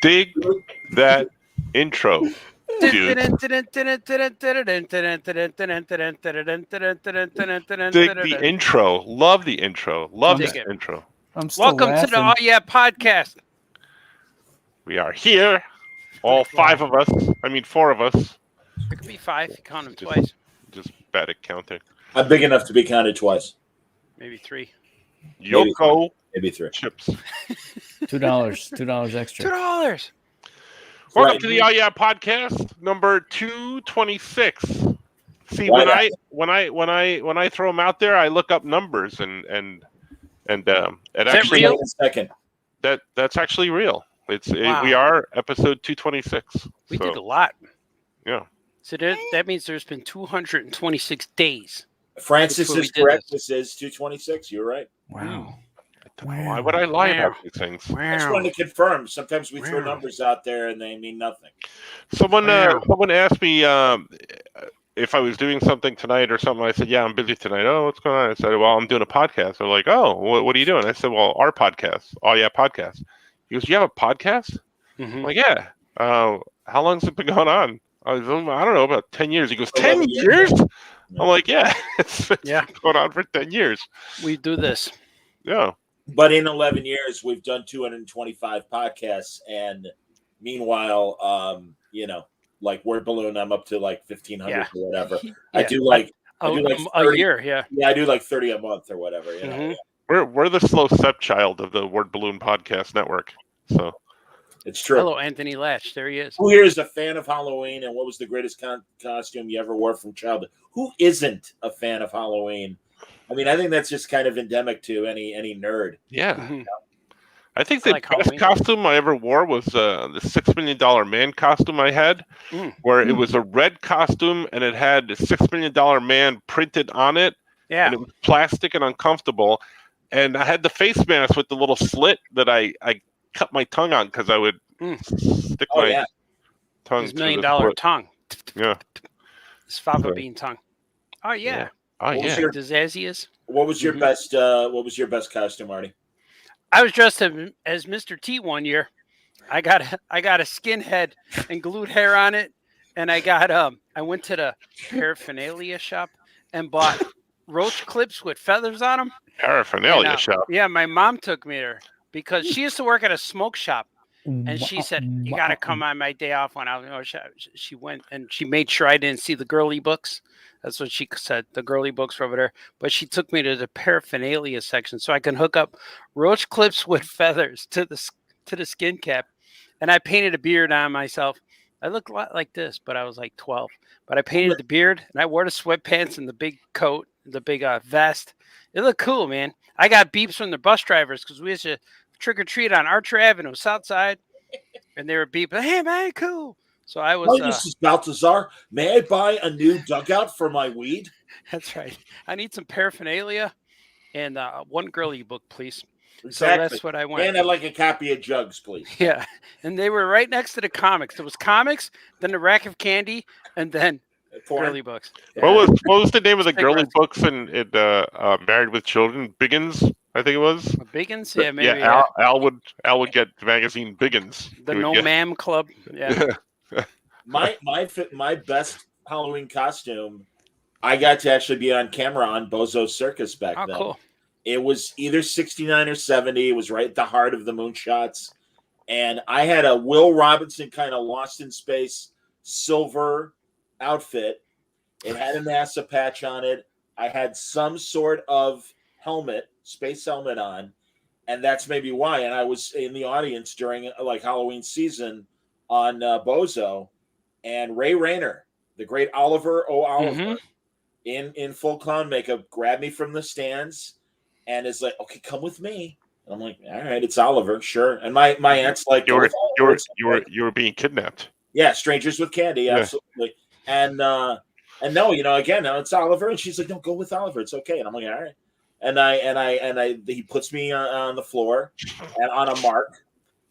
Dig that intro, dude. Dig the intro. Love the intro. Love Dig that it. intro. Welcome to the Oh Yeah podcast. We are here. All five of us. I mean, four of us. There could be five. You count them twice. Just bad at counting. I'm big enough to be counted twice. Maybe three. Yoko. Maybe three. Chips. $2 extra. $2. Welcome to the Oh Yeah podcast, number 226. See, when I throw them out there, I look up numbers and it actually real? That's actually real. Wow. We are episode 226. We did a lot. Yeah. So that means there's been 226 days. Francis is correct. This is 226. You're right. Wow. Why would I lie about these things? I just wanted to confirm. Sometimes we throw numbers out there and they mean nothing. Someone asked me if I was doing something tonight or something. I said, yeah, I'm busy tonight. Oh, what's going on? I said, well, I'm doing a podcast. They're like, oh, what are you doing? I said, well, our podcast. Oh, yeah, podcast. He goes, you have a podcast? Mm-hmm. I'm like, yeah. How long has it been going on? I don't know, about 10 years. He goes, 10 years? I'm like, yeah. It's been going on for 10 years. We do this. Yeah. But in 11 years, we've done 225 podcasts. And meanwhile, like Word Balloon, I'm up to like 1,500 or whatever. Yeah. I do like 30, a year, yeah. Yeah, I do like 30 a month or whatever. You know? We're the slow stepchild of the Word Balloon podcast network. So it's true. Hello, Anthony Latch. There he is. Who here is a fan of Halloween, and what was the greatest costume you ever wore from childhood? Who isn't a fan of Halloween? I mean, I think that's just kind of endemic to any nerd. Yeah. Mm-hmm. I think the best costume I ever wore was the $6 Million Man costume I had, where it was a red costume and it had the $6 Million Man printed on it. Yeah. And it was plastic and uncomfortable. And I had the face mask with the little slit that I cut my tongue on because I would stick my tongue. His $1 million tongue. Yeah. His fava bean tongue. Oh yeah. Oh yeah. Disazius. What was your best? What was your best costume, Marty? I was dressed as Mr. T one year. I got a skinhead and glued hair on it, and I went to the paraphernalia shop and bought roach clips with feathers on them. Paraphernalia shop. Yeah, my mom took me there because she used to work at a smoke shop, and she said, "You got to come on my day off when I was." She went and she made sure I didn't see the girly books. That's what she said. The girly books were over there, but she took me to the paraphernalia section so I can hook up roach clips with feathers to the skin cap, and I painted a beard on myself. I looked a lot like this, but I was like 12. But I painted the beard, and I wore the sweatpants and the big coat, the big vest. It looked cool, man. I got beeps from the bus drivers because we used to trick or treat on Archer Avenue, South Side, and they were beeping, "Hey, man, cool." So I was. This is Baltazar. May I buy a new dugout for my weed? That's right. I need some paraphernalia and one girly book, please. Exactly. So that's what I want. And I'd like a copy of Jugs, please. Yeah, and they were right next to the comics. There was comics, then the rack of candy, and then girly books. Yeah. What was the name of the girly books in Married with Children? Biggins, I think it was. Biggins, yeah, maybe. Yeah, Al would get the magazine Biggins. The No Ma'am Club. Yeah. My best Halloween costume, I got to actually be on camera on Bozo's Circus back then. Cool. It was either 69 or 70. It was right at the heart of the moonshots. And I had a Will Robinson kind of Lost in Space silver outfit. It had a NASA patch on it. I had some sort of helmet, space helmet on. And that's maybe why. And I was in the audience during like Halloween season on Bozo. And Ray Rayner, the great Oliver Oliver, in full clown makeup, grabbed me from the stands and is like, "Okay, come with me." And I'm like, "All right, it's Oliver, sure." And my aunt's like, "You were being kidnapped." Yeah, strangers with candy, absolutely. And no, again, now it's Oliver, and she's like, "No, go with Oliver, it's okay." And I'm like, "All right." And he puts me on the floor and on a mark.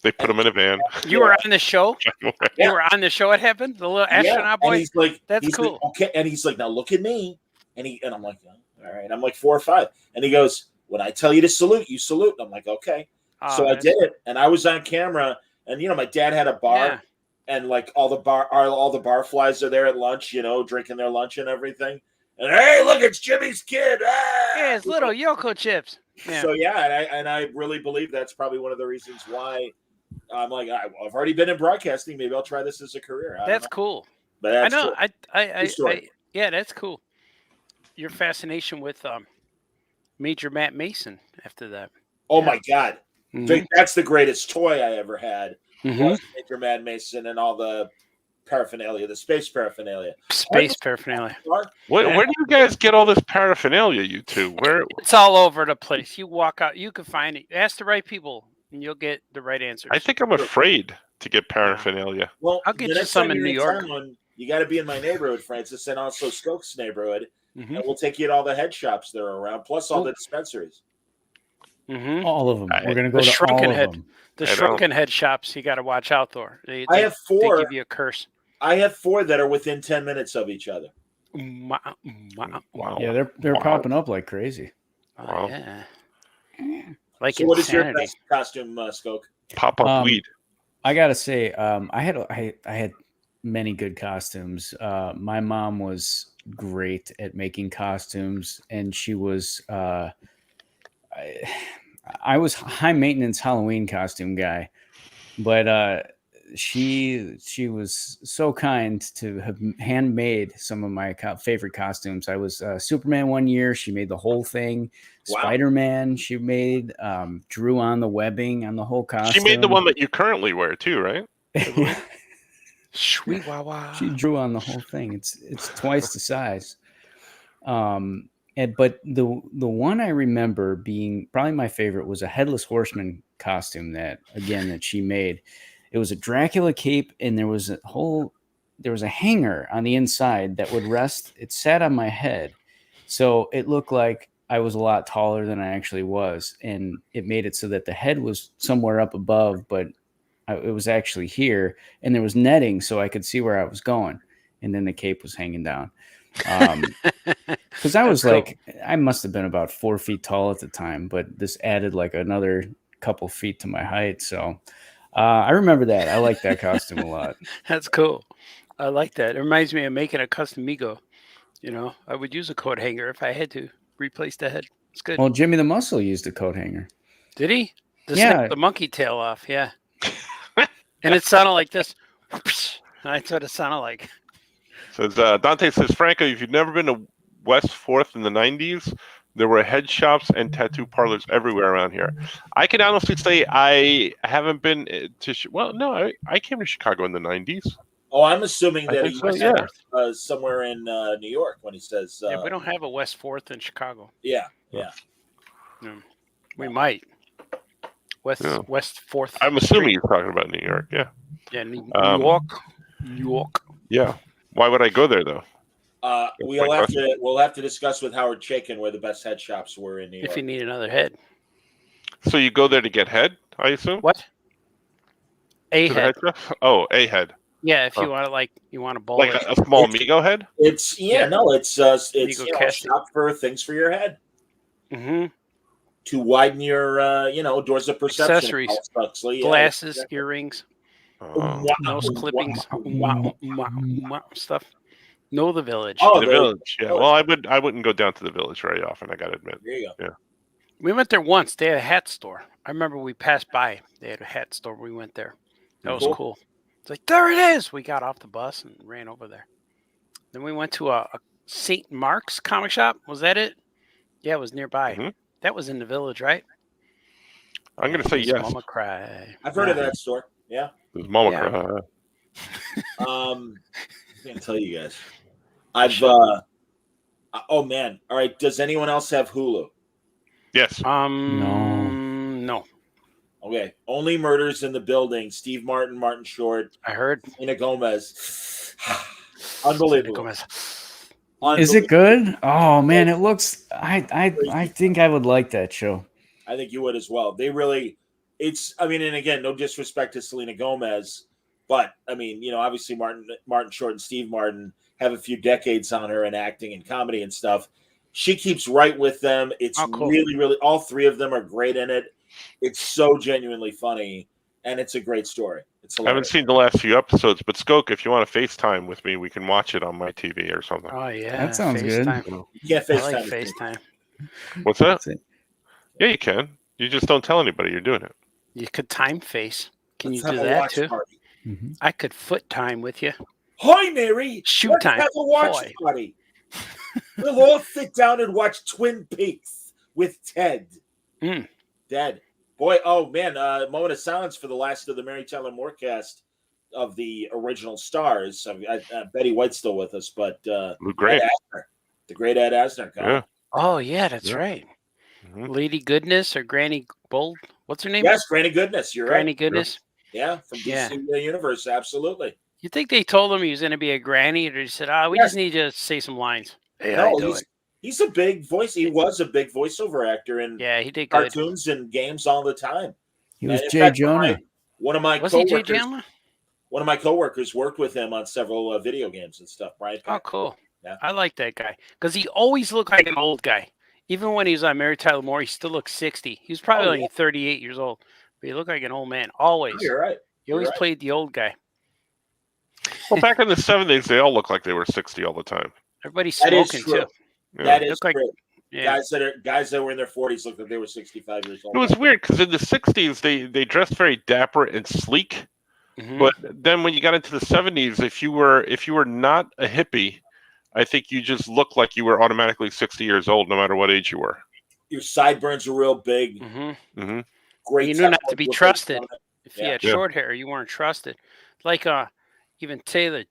They put him in a van. You were on the show? You were on the show it happened? The little astronaut boy? And he's like, that's cool. Like, okay. And he's like, "Now look at me." And I'm like, "Oh, all right." I'm like 4 or 5. And he goes, "When I tell you to salute, you salute." And I'm like, "Okay." So I did it. And I was on camera. And my dad had a bar, Yeah. and like all the barflies are there at lunch, drinking their lunch and everything. And hey, look, it's Jimmy's kid. Ah! Yeah, it's little Yoko chips. Yeah. So and I really believe that's probably one of the reasons why I'm like, I've already been in broadcasting. Maybe I'll try this as a career. That's cool. But that's I know. cool. Yeah, that's cool. Your fascination with Major Matt Mason after that. Oh my God. Mhm. That's the greatest toy I ever had. Mhm. Was Major Matt Mason and all the paraphernalia, the space paraphernalia. Space paraphernalia. Where do you guys get all this paraphernalia, you two? Where? It's all over the place. You walk out, you can find it. Ask the right people, and you'll get the right answers. I think I'm afraid to get paraphernalia. Well, I'll get the you next some time in you're New York. town, you got to be in my neighborhood, Francis, and also Skoke's neighborhood. Mhm. And we'll take you to all the head shops that are around, plus all Cool. the dispensaries. Mhm. All of them. We're going to go The to shrunken all of head. them. The I know. shrunken head shops you got to watch out for. I have They 4. give you a curse. I have 4 that are within 10 minutes of each other. Wow. Yeah, they're Wow. popping up like crazy. Wow. Yeah. Like So, what is your insanity. best costume, Skoke? Pop up weed. I gotta say, I had many good costumes. My mom was great at making costumes, and she was. I was high maintenance Halloween costume guy, but she was so kind to have handmade some of my favorite costumes. I was Superman one year. She made the whole thing. Wow. Spider-Man she made, drew on the webbing on the whole costume. She made the one that you currently wear too, right? Sweet wawa. She drew on the whole thing. It's twice the size. But the one I remember being probably my favorite was a Headless Horseman costume that she made. It was a Dracula cape, and there was a hanger on the inside that would rest. It sat on my head, so it looked like I was a lot taller than I actually was, and it made it so that the head was somewhere up above, but it was actually here, and there was netting so I could see where I was going, and then the cape was hanging down. Because I was I must have been about 4 feet tall at the time, but this added like another couple feet to my height. So I remember that. I like that costume a lot. That's cool. I like that. It reminds me of making a custom Mego. I would use a coat hanger if I had to replace the head. It's good. Well, Jimmy the Muscle used a coat hanger. Did he? To Yeah. snip the monkey tail off. Yeah. And it sounded like this. That's what it sounded like. Says Dante says, Franco, if you've never been to West 4th in the 90s, there were head shops and tattoo parlors everywhere around here. I can honestly say I haven't been to I came to Chicago in the 90s. Oh, I'm assuming that he so, was somewhere in New York when he says. Yeah, we don't have a West 4th in Chicago. Yeah. We might. West 4th. I'm assuming you're talking about New York. Yeah. Yeah, New York. Yeah. Why would I go there though? We'll have to discuss with Howard Chaykin where the best head shops were in New York. If you need another head. So you go there to get head, I assume? What? A head. Oh, a head. Yeah, if you want to you want a bowl. Like a small Mego head? It's a shop for things for your head. Mm-hmm. To widen your doors of perception. Accessories. Glasses, earrings. Nose clippings, stuff. Know the village. Oh, the village. Yeah. Well, I wouldn't go down to the village very often. I gotta admit. There you go. Yeah. We went there once. They had a hat store. I remember we passed by. They had a hat store. We went there. That was cool. It's like, there it is. We got off the bus and ran over there. Then we went to a St. Mark's comic shop. Was that it? Yeah, it was nearby. Mm-hmm. That was in the village, right? I'm gonna say yes. Mama Cry. I've heard of that store. Yeah. There's Mama Cry. I can't tell you guys. Oh man! All right. Does anyone else have Hulu? Yes. No. Okay. Only Murders in the Building. Steve Martin, Martin Short. I heard. Selena Gomez. Unbelievable. Is it good? Oh man, it looks. I think I would like that show. I think you would as well. They really. And again, no disrespect to Selena Gomez, but obviously Martin Short and Steve Martin have a few decades on her in acting and comedy and stuff. She keeps right with them. It's cool. Really, really, all 3 of them are great in it. It's so genuinely funny. and it's a great story. It's I haven't hilarious. seen the last few episodes, but Skoke, if you want to FaceTime with me, we can watch it on my TV or something. Oh yeah, That sounds good. FaceTime. You can't I FaceTime. like with me. FaceTime. What's that? That's it. Yeah, you can. You just don't tell anybody you're doing it. You could time face. Can Let's you have do a that watch too? party. Mhm. I could foot time with you. Hi, Mary. Shoot Let's time. have a watch Boy. party. We'll all sit down and watch Twin Peaks with Ted. Mm. Ted. Boy, oh man, moment of silence for the last of the Mary Tyler Moore cast of the original stars. Betty White's still with us, but Look great. Ed Asner, the great Ed Asner. Yeah. Oh yeah, that's Yeah. right. Mhm. Lady Goodness or Granny Bold. What's her name? Yes, Granny Goodness. You're Granny right. Goodness. Yeah, from DC Universe, absolutely. You think they told him he was going to be a granny, or they said, we Yes. just need you to say some lines? Hey, No, I do it. he's a big voice. He was a big voiceover actor in Yeah, he did good. cartoons and games all the time. He was And in Jay fact, Jonah. One of my Was he Jay coworkers. Jonah? One of my coworkers worked with him on several video games and stuff. Brian. Oh, cool. Yeah. I like that guy because he always looked like an old guy. Even when he was on Mary Tyler Moore, he still looked 60. He was probably only 38 years old, but he looked like an old man. Always. Oh, you're right. He always You're right. played the old guy. Well, back in the 70s, they all looked like they were 60 all the time. Everybody's That is smoking true. too. Yeah. That is Look like- true. Yeah. Guys that were in their 40s looked like they were 65 years old. It was weird because in the 60s, they dressed very dapper and sleek. Mhm. But then when you got into the 70s, if you were not a hippie, I think you just looked like you were automatically 60 years old, no matter what age you were. Your sideburns were real big. Mhm. Hmm Great. You knew not to tempo be look trusted. on it. If you Yeah. had Yeah. short hair, you weren't trusted. Like even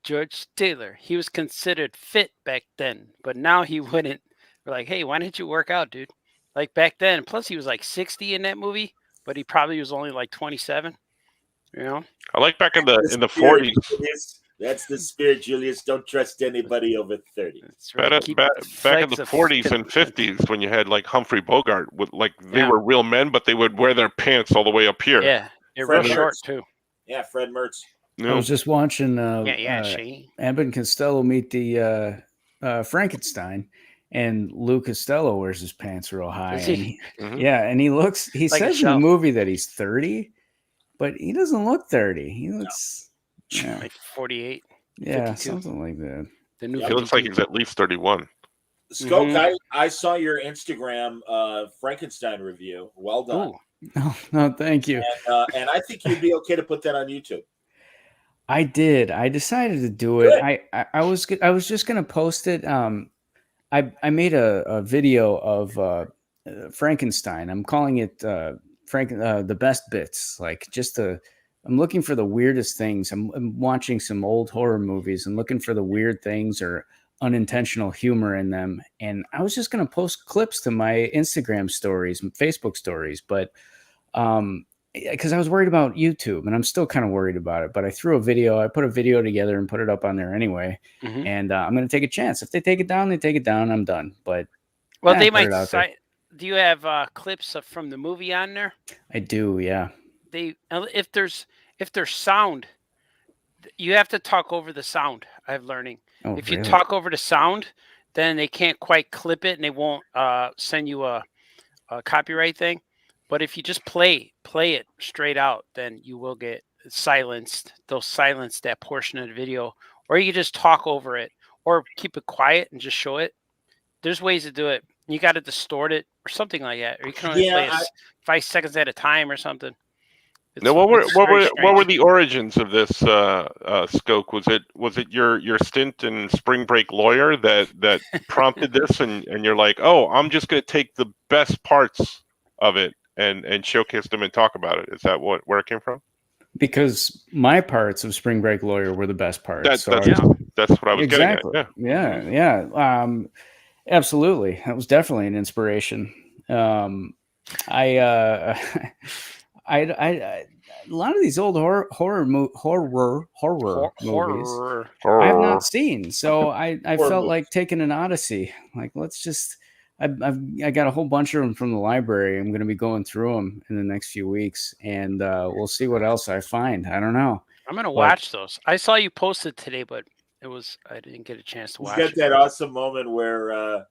George Taylor, he was considered fit back then, but now he wouldn't. We're like, hey, why didn't you work out, dude? Like back then. Plus, he was like 60 in that movie, but he probably was only like 27. You know? I like back in the spirit, 40s. Julius. That's the spirit, Julius. Don't trust anybody over 30. It's really Back, keep back, the back in flags the of 40s fit- and 50s, when you had like Humphrey Bogart, with like they Yeah. were real men, but they would wear their pants all the way up here. Yeah, they're Fred real Mertz. short too. Yeah, Fred Mertz. You I know? was just watching Shane. Abbott and Costello meet the Frankenstein, and Lou Costello wears his pants real high. Does he? And he- Mhm. yeah, and he looks. He Like a says in the shelf. movie that he's 30, but he doesn't look 30. He looks, yeah, Like 48. yeah, 52. something like that. The new. Yeah, He looks like 52. he's at least 31. Skoke, Mhm. I saw your Instagram Frankenstein review. Well done. Ooh, No, no, thank you. And I think you'd be okay to put that on YouTube. I did. I decided to do it. Good. I was just gonna post it. I made a video of Frankenstein. I'm calling it the best bits. Like I'm looking for the weirdest things. I'm watching some old horror movies and looking for the weird things or unintentional humor in them. And I was just gonna post clips to my Instagram stories and Facebook stories, but because I was worried about YouTube, and I'm still kind of worried about it. But I put a video together and put it up on there anyway. Mhm. And I'm going to take a chance. If they take it down, they take it down. I'm done. But Well, Yeah, they put it might out there. cite. Do you have clips from the movie on there? I do, yeah. If there's sound, you have to talk over the sound. I'm learning. Oh, If you really? talk over the sound, then they can't quite clip it, and they won't send you a copyright thing. But if you just play it straight out, then you will get silenced. They'll silence that portion of the video, or you can just talk over it, or keep it quiet and just show it. There's ways to do it. You got to distort it or something like that, or you can only play it 5 seconds at a time or something. Now, what it's very were strange. the origins of this Skoke? Was it your stint in Spring Break Lawyer that prompted this, and you're like, oh, I'm just going to take the best parts of it and showcase them and talk about it? Is that where it came from? Because my parts of Spring Break Lawyer were the best parts. That's So that's what I was exactly. getting at. Yeah. Absolutely. That was definitely an inspiration. I a lot of these old horror movies Horror. I have not seen. So I Horror felt movies. like taking an Odyssey. Like, let's just, I got a whole bunch of them from the library. I'm going to be going through them in the next few weeks, and we'll see what else I find. I don't know. I'm gonna watch those. I saw you posted today, but I didn't get a chance to He's watch got it. that awesome moment where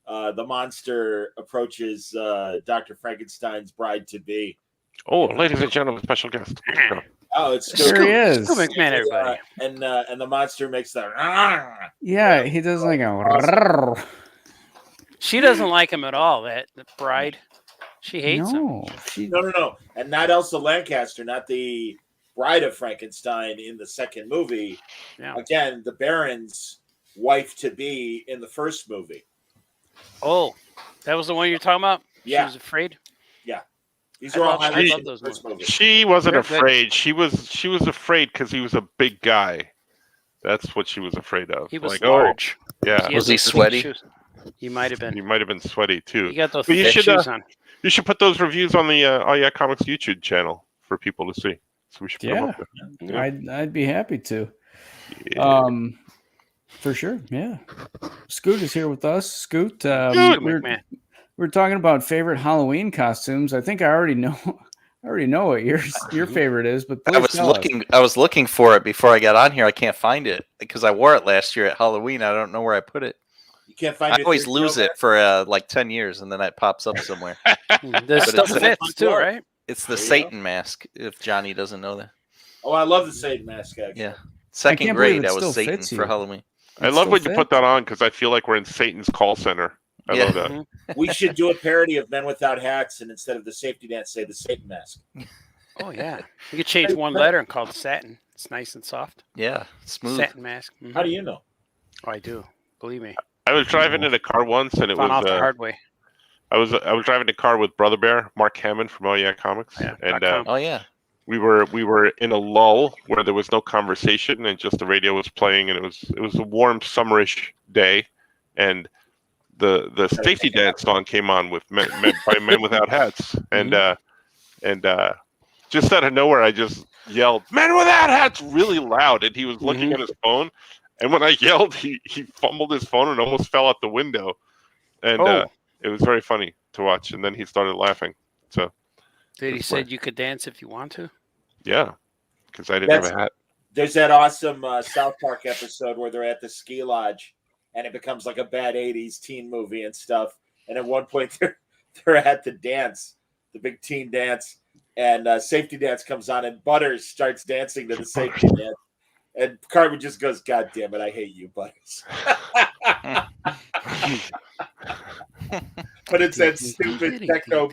the monster approaches Dr. Frankenstein's bride to be, Oh, ladies and gentlemen, special guest. Oh, it's There he is. Scoop McMahon, everybody. And the monster makes that. Yeah, he does like a. She doesn't like him at all. The bride, she hates him. No, she. No, and not Elsa Lancaster, not the bride of Frankenstein in the second movie. Yeah. Again, the Baron's wife to be in the first movie. Oh, that was the one you're talking about? Yeah. She was afraid? These are all I highlights love in the those first movie. She wasn't Very good. afraid. She was afraid because he was a big guy. That's what she was afraid of. He was like, large. yeah, He Was had he those big sweaty? shoes. He might have been. he might have been sweaty too. He got those But you thick should, shoes on. You should put those reviews on the Oh Yeah Comics YouTube channel for people to see. So we should put them up there. Yeah. I'd be happy to. Yeah. For sure. Yeah. Scoot is here with us. Scoot. Scoot we're McMahon. talking about favorite Halloween costumes. I think I already know. I already know what your favorite is, but please tell us. I was looking for it before I got on here. I can't find it because I wore it last year at Halloween. I don't know where I put it. You can't find I your always third lose show it for like 10 years, and then it pops up somewhere. The stuff it's- fits too, right? It's the There you Satan mask. If Johnny doesn't know that, Oh, I love the Satan mask. Actually. yeah. Second can't believe grade, it I was still Satan fits for you. Halloween. I It love still when you fit? put that on because I feel like we're in Satan's call center. I Yeah. love that. Mhm. We should do a parody of Men Without Hats, and instead of the safety dance, say the Satan mask. Oh, yeah. You could change one letter and call it satin. It's nice and soft. Yeah, smooth. Satin mask. Mhm. How do you know? Oh, I do. Believe me. I was driving in a car once, and it Found out was the hard way. I was driving a car with Brother Bear, Mark Hammond from Oh Yeah Comics, Yeah, and .com. Oh yeah. we were in a lull where there was no conversation and just the radio was playing, and it was a warm summerish day, and the safety dance song came on with by Men Without Hats, and just out of nowhere I just yelled "Men Without Hats" really loud, and he was looking at his phone, and when I yelled, he fumbled his phone and almost fell out the window, and it was very funny to watch, and then he started laughing. So Did he say you could dance if you want to? yeah, because I didn't have a hat. There's that awesome South Park episode where they're at the ski lodge, and it becomes like a bad '80s teen movie and stuff. And at one point, they're at the dance, the big teen dance, and safety dance comes on, and Butters starts dancing to the safety dance, and Carmen just goes, "God damn it, I hate you, Butters." But it's that stupid techno.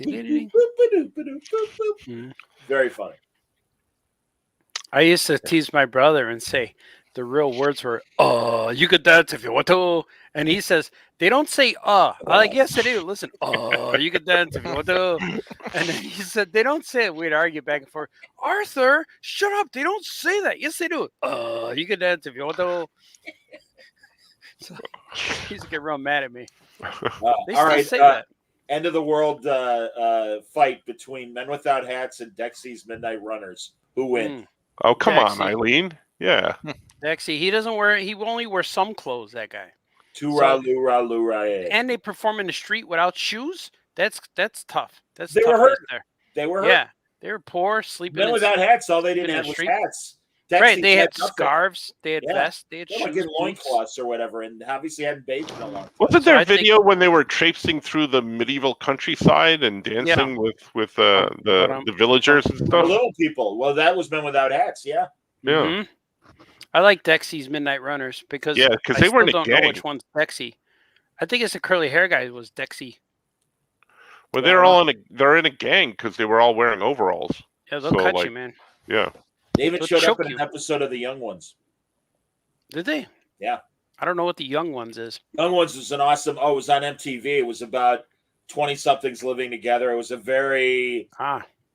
Very funny. I used to tease my brother and say the real words were, you could dance if you want to. And he says, they don't say, I'm like, yes, they do. Listen, you could dance if you want to. And then he said, they don't say it. We'd argue back and forth. Arthur, shut up. They don't say that. Yes, they do. You could dance if you want to. So he used to get real mad at me. They All still right. say that. End of the world fight between Men Without Hats and Dexy's Midnight Runners. Who win? Oh, come on, Jackson. Eileen. Yeah. Actually, he only wears some clothes, that guy. Tura, lura, lura, eh. And they perform in the street without shoes. That's tough. That's They tough were hurt. right there. They were hurt. Yeah, they were poor, sleeping. Men in Without Hats, all they sleeping didn't in have the was street. hats. Right, Dexy they had nothing. scarves, they had Yeah. vests, they had They were shoes, like in boots. loincloths or whatever, and obviously hadn't bathed in a long time. Wasn't So there I a think- video when they were traipsing through the medieval countryside and dancing with the villagers and The stuff? little people. Well, that was Men Without Hats, yeah. Yeah. Mhm. I like Dexy's Midnight Runners because Yeah, because I they were in still a don't know gang. which one's Dexy. I think it's the curly hair guy was Dexy. Well, they're all they're in a gang because they were all wearing overalls. Yeah, they'll So, cut like- you, man. Yeah. They even They'll showed up choke in an you. episode of The Young Ones. Did they? Yeah. I don't know what the young ones is. Young Ones was an awesome. Oh, it was on MTV. It was about 20-somethings living together. It was a very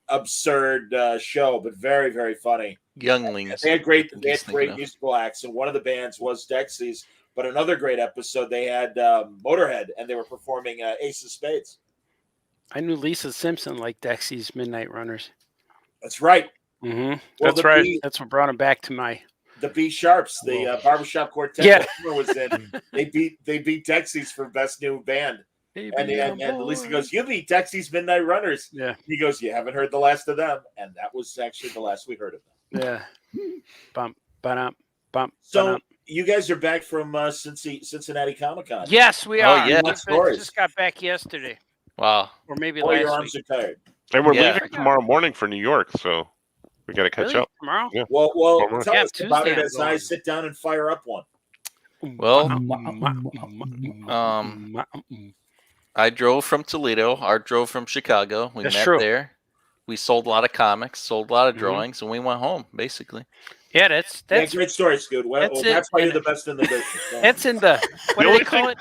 absurd show, but very, very funny. Younglings. They had great Just thinking of. musical acts, and one of the bands was Dexy's. But another great episode, they had Motorhead, and they were performing Ace of Spades. I knew Lisa Simpson liked Dexy's Midnight Runners. That's right. Mm-hmm. Well, That's the right. B- That's what brought him back to my. The B Sharps, the barbershop quartet Yeah. that Homer was in. They beat Dexy's for best new band. And Lisa goes, "You beat Dexy's Midnight Runners." Yeah. He goes, "You haven't heard the last of them," and that was actually the last we heard of them. Yeah. Bump, bump, bump. So you guys are back from Cincinnati Comic Con. Yes, we Oh, are. yeah. We Stories. just got back yesterday, Wow. or maybe Oh, your last arms week. are tired. And we're Yeah. leaving tomorrow morning for New York, so we got to catch Really? up. Tomorrow? Yeah. Well, Tomorrow. tell Yeah, us about it Tuesday I'm as I going. sit down and fire up one. Well, I drove from Toledo. Art drove from Chicago. We That's met true. there. We sold a lot of comics, sold a lot of Mhm. drawings, and we went home, basically. Yeah, that's Great story, Scoot. Well, that's that's it. why you're And the best in the business. it's in the what do only they call it?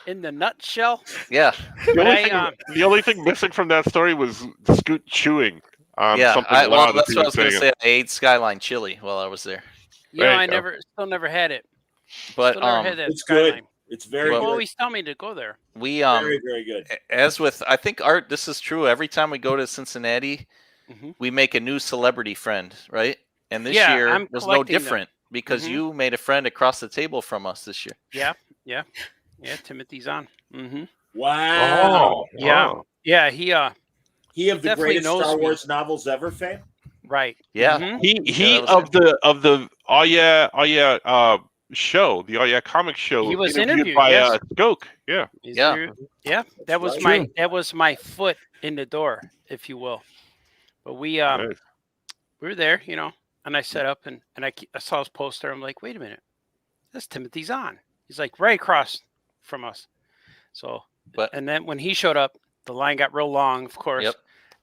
In the nutshell. Yeah. The only thing missing from that story was Scoot chewing on Yeah. something Well, loud. that's what I was going to say. I ate Skyline chili while I was there. You know, There I you go. still never had it. But Still never had that it's good. Skyline. It's very Well, People good. always tell me to go there. we Very, very good. as with I think Art, this is true. Every time we go to Cincinnati, Mhm. we make a new celebrity friend, right? And this Yeah, year I'm was no collecting them. different because Mhm. you made a friend across the table from us this year. Yeah. Timothy's on. Mm-hmm. Wow. Yeah. wow. Yeah. He of the definitely greatest knows Star me. Wars novels ever fame. Right. Yeah. Mhm. He that was of the show, the comic show. He was interviewed interviewed, by yes. Skoke. Yeah. Yeah. Yeah. That was right. my foot in the door, if you will. But we Nice. we were there, and I set up and I saw his poster. I'm like, wait a minute, that's Timothy's on. He's like right across from us. So, and then when he showed up, the line got real long, of course. Yep.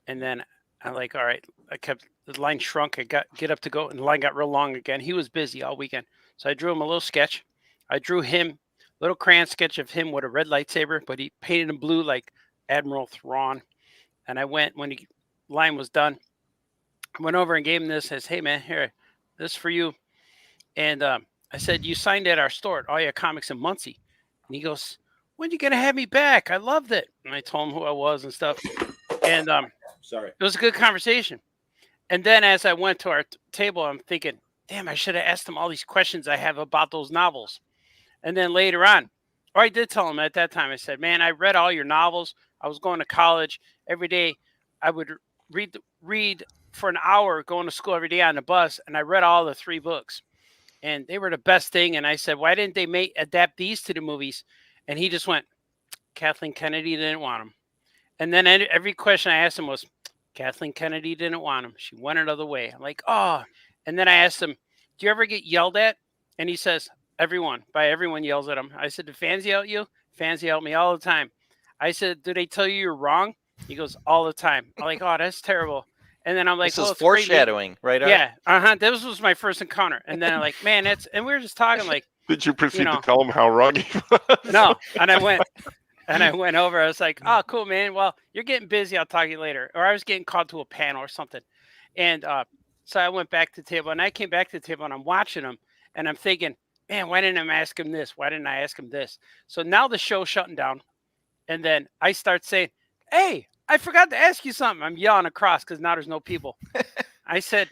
And then I'm like, all right, the line shrunk. I get up to go, and the line got real long again. He was busy all weekend, so I drew him a little sketch. I drew him a little crayon sketch of him with a red lightsaber, but he painted him blue like Admiral Thrawn. And I went when the line was done. I went over and gave him this. Says, hey man, here, this is for you. And I said, you signed at our store at All Your Comics in Muncie. And he goes, when are you gonna have me back? I loved it. And I told him who I was and stuff. And Sorry. it was a good conversation. And then as I went to our table, I'm thinking, damn, I should have asked him all these questions I have about those novels. And then later on, or I did tell him at that time, I said, man, I read all your novels. I was going to college every day. I would read for an hour going to school every day on the bus. And I read all the 3 books. And they were the best thing. And I said, why didn't they adapt these to the movies? And he just went, Kathleen Kennedy didn't want them. And then every question I asked him was, Kathleen Kennedy didn't want him. She went another way. I'm like, oh. And then I asked him, do you ever get yelled at? And he says, everyone yells at him. I said, do fans yell at you? Fans yell at me all the time. I said, do they tell you you're wrong? He goes, all the time. I'm like, oh, that's terrible. And then I'm like, this is foreshadowing, right? Art? Yeah. This was my first encounter. And then I'm like, man, and we were just talking like. Did you proceed to tell him how wrong he was? No. And I went over. I was like, oh, cool, man. Well, you're getting busy. I'll talk to you later. Or I was getting called to a panel or something. And so I went back to the table. And I came back to the table. And I'm watching him. And I'm thinking, man, why didn't I ask him this? Why didn't I ask him this? So now the show's shutting down. And then I start saying, hey, I forgot to ask you something. I'm yelling across because now there's no people. I said,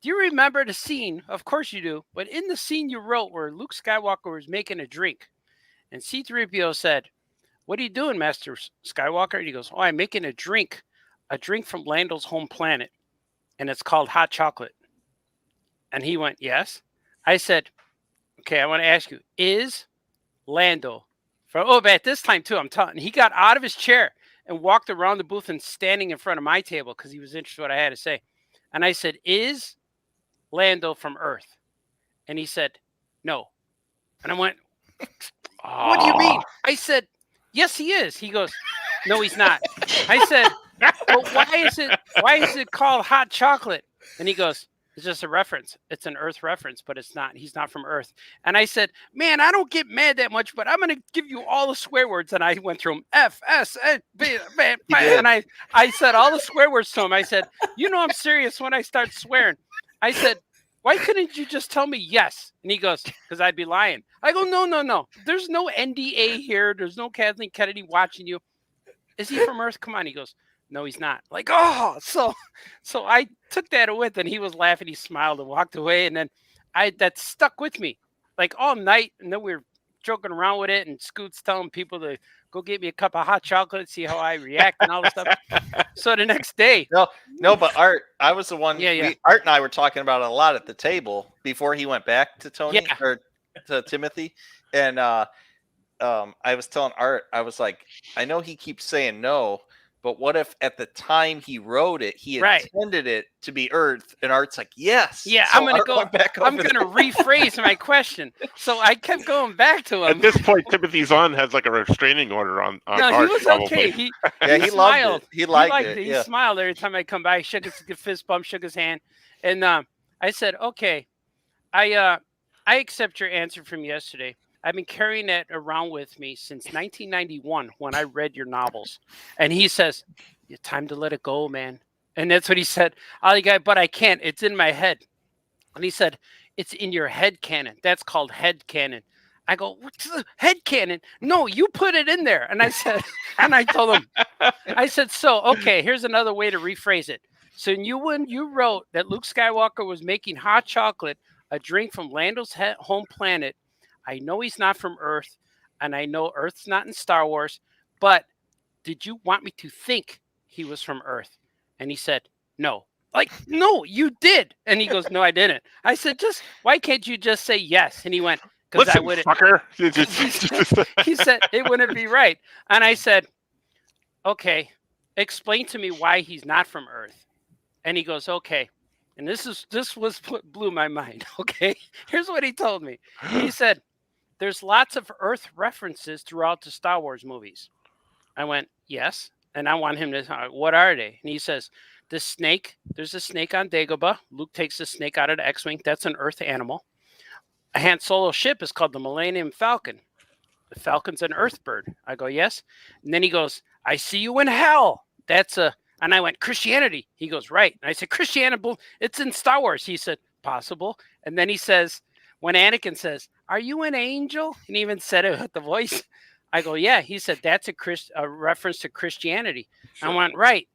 do you remember the scene? Of course you do. But in the scene you wrote where Luke Skywalker was making a drink. And C-3PO said, what are you doing, Master Skywalker? And he goes, oh, I'm making a drink from Lando's home planet. And it's called hot chocolate. And he went, yes. I said, okay, I want to ask you, is Lando but at this time too, I'm telling he got out of his chair and walked around the booth and standing in front of my table because he was interested in what I had to say. And I said, is Lando from Earth? And he said, no. And I went, what do you mean? I said, yes, he is. He goes, no, he's not. I said, well, why is it called hot chocolate? And he goes, it's just a reference. It's an Earth reference, but it's not. He's not from Earth. And I said, man, I don't get mad that much, but I'm going to give you all the swear words. And I went through them, F, S, A, B, B, B, and I said all the swear words to him. I said, you know I'm serious when I start swearing. I said, why couldn't you just tell me yes? And he goes, because I'd be lying. I go, no. There's no NDA here. There's no Kathleen Kennedy watching you. Is he from Earth? Come on. He goes, no, he's not. Like, oh, so I took that with, and he was laughing. He smiled and walked away. And then that stuck with me like all night. And then we were joking around with it. And Scoot's telling people to go get me a cup of hot chocolate, see how I react and all this stuff. So the next day. No, but Art, I was the one. Yeah. Art and I were talking about it a lot at the table before he went back to Tony or to Timothy. And I was telling Art, I was like, I know he keeps saying no, But what if at the time he wrote it, he Right. intended it to be Earth, and Art's like, yes. Yeah, So I'm gonna Art go. went back I'm over gonna there. rephrase my question. So I kept going back to him. At this point, Timothy Zahn has like a restraining order on No, he Art. was probably. okay. He Yeah, he loved smiled. it. He liked it. He Yeah. smiled every time I come by. He shook his fist bump, shook his hand, and I said, "Okay, I accept your answer from yesterday. I've been carrying that around with me since 1991 when I read your novels." And he says, "It's time to let it go, man." And that's what he said. But I can't. It's in my head. And he said, "It's in your head canon. That's called head canon." I go, "What's the head canon?" "No, you put it in there." And I said, and I told him, I said, "So, okay, here's another way to rephrase it. So when you wrote that Luke Skywalker was making hot chocolate, a drink from Lando's home planet, I know he's not from Earth, and I know Earth's not in Star Wars, but did you want me to think he was from Earth?" And he said, "No." Like, "No, you did." And he goes, "No, I didn't." I said, why can't you just say yes?" And he went, "Because I Listen, wouldn't." fucker. He said, "It wouldn't be right." And I said, "Okay, explain to me why he's not from Earth." And he goes, "Okay." And this was what blew my mind. Okay, here's what he told me. He said, "There's lots of Earth references throughout the Star Wars movies." I went, "Yes." And I want him to, "What are they?" And he says, "The snake, there's a snake on Dagobah. Luke takes the snake out of the X-Wing. That's an Earth animal. A Han Solo ship is called the Millennium Falcon. The Falcon's an Earth bird." I go, "Yes." And then he goes, "I see you in hell. That's a," and I went, "Christianity." He goes, "Right." And I said, "Christianity, it's in Star Wars." He said, "Possible." And then he says, when Anakin says, "Are you an angel?" And he even said it with the voice. I go, "Yeah." He said, "That's a reference to Christianity." Sure. I went, "Right."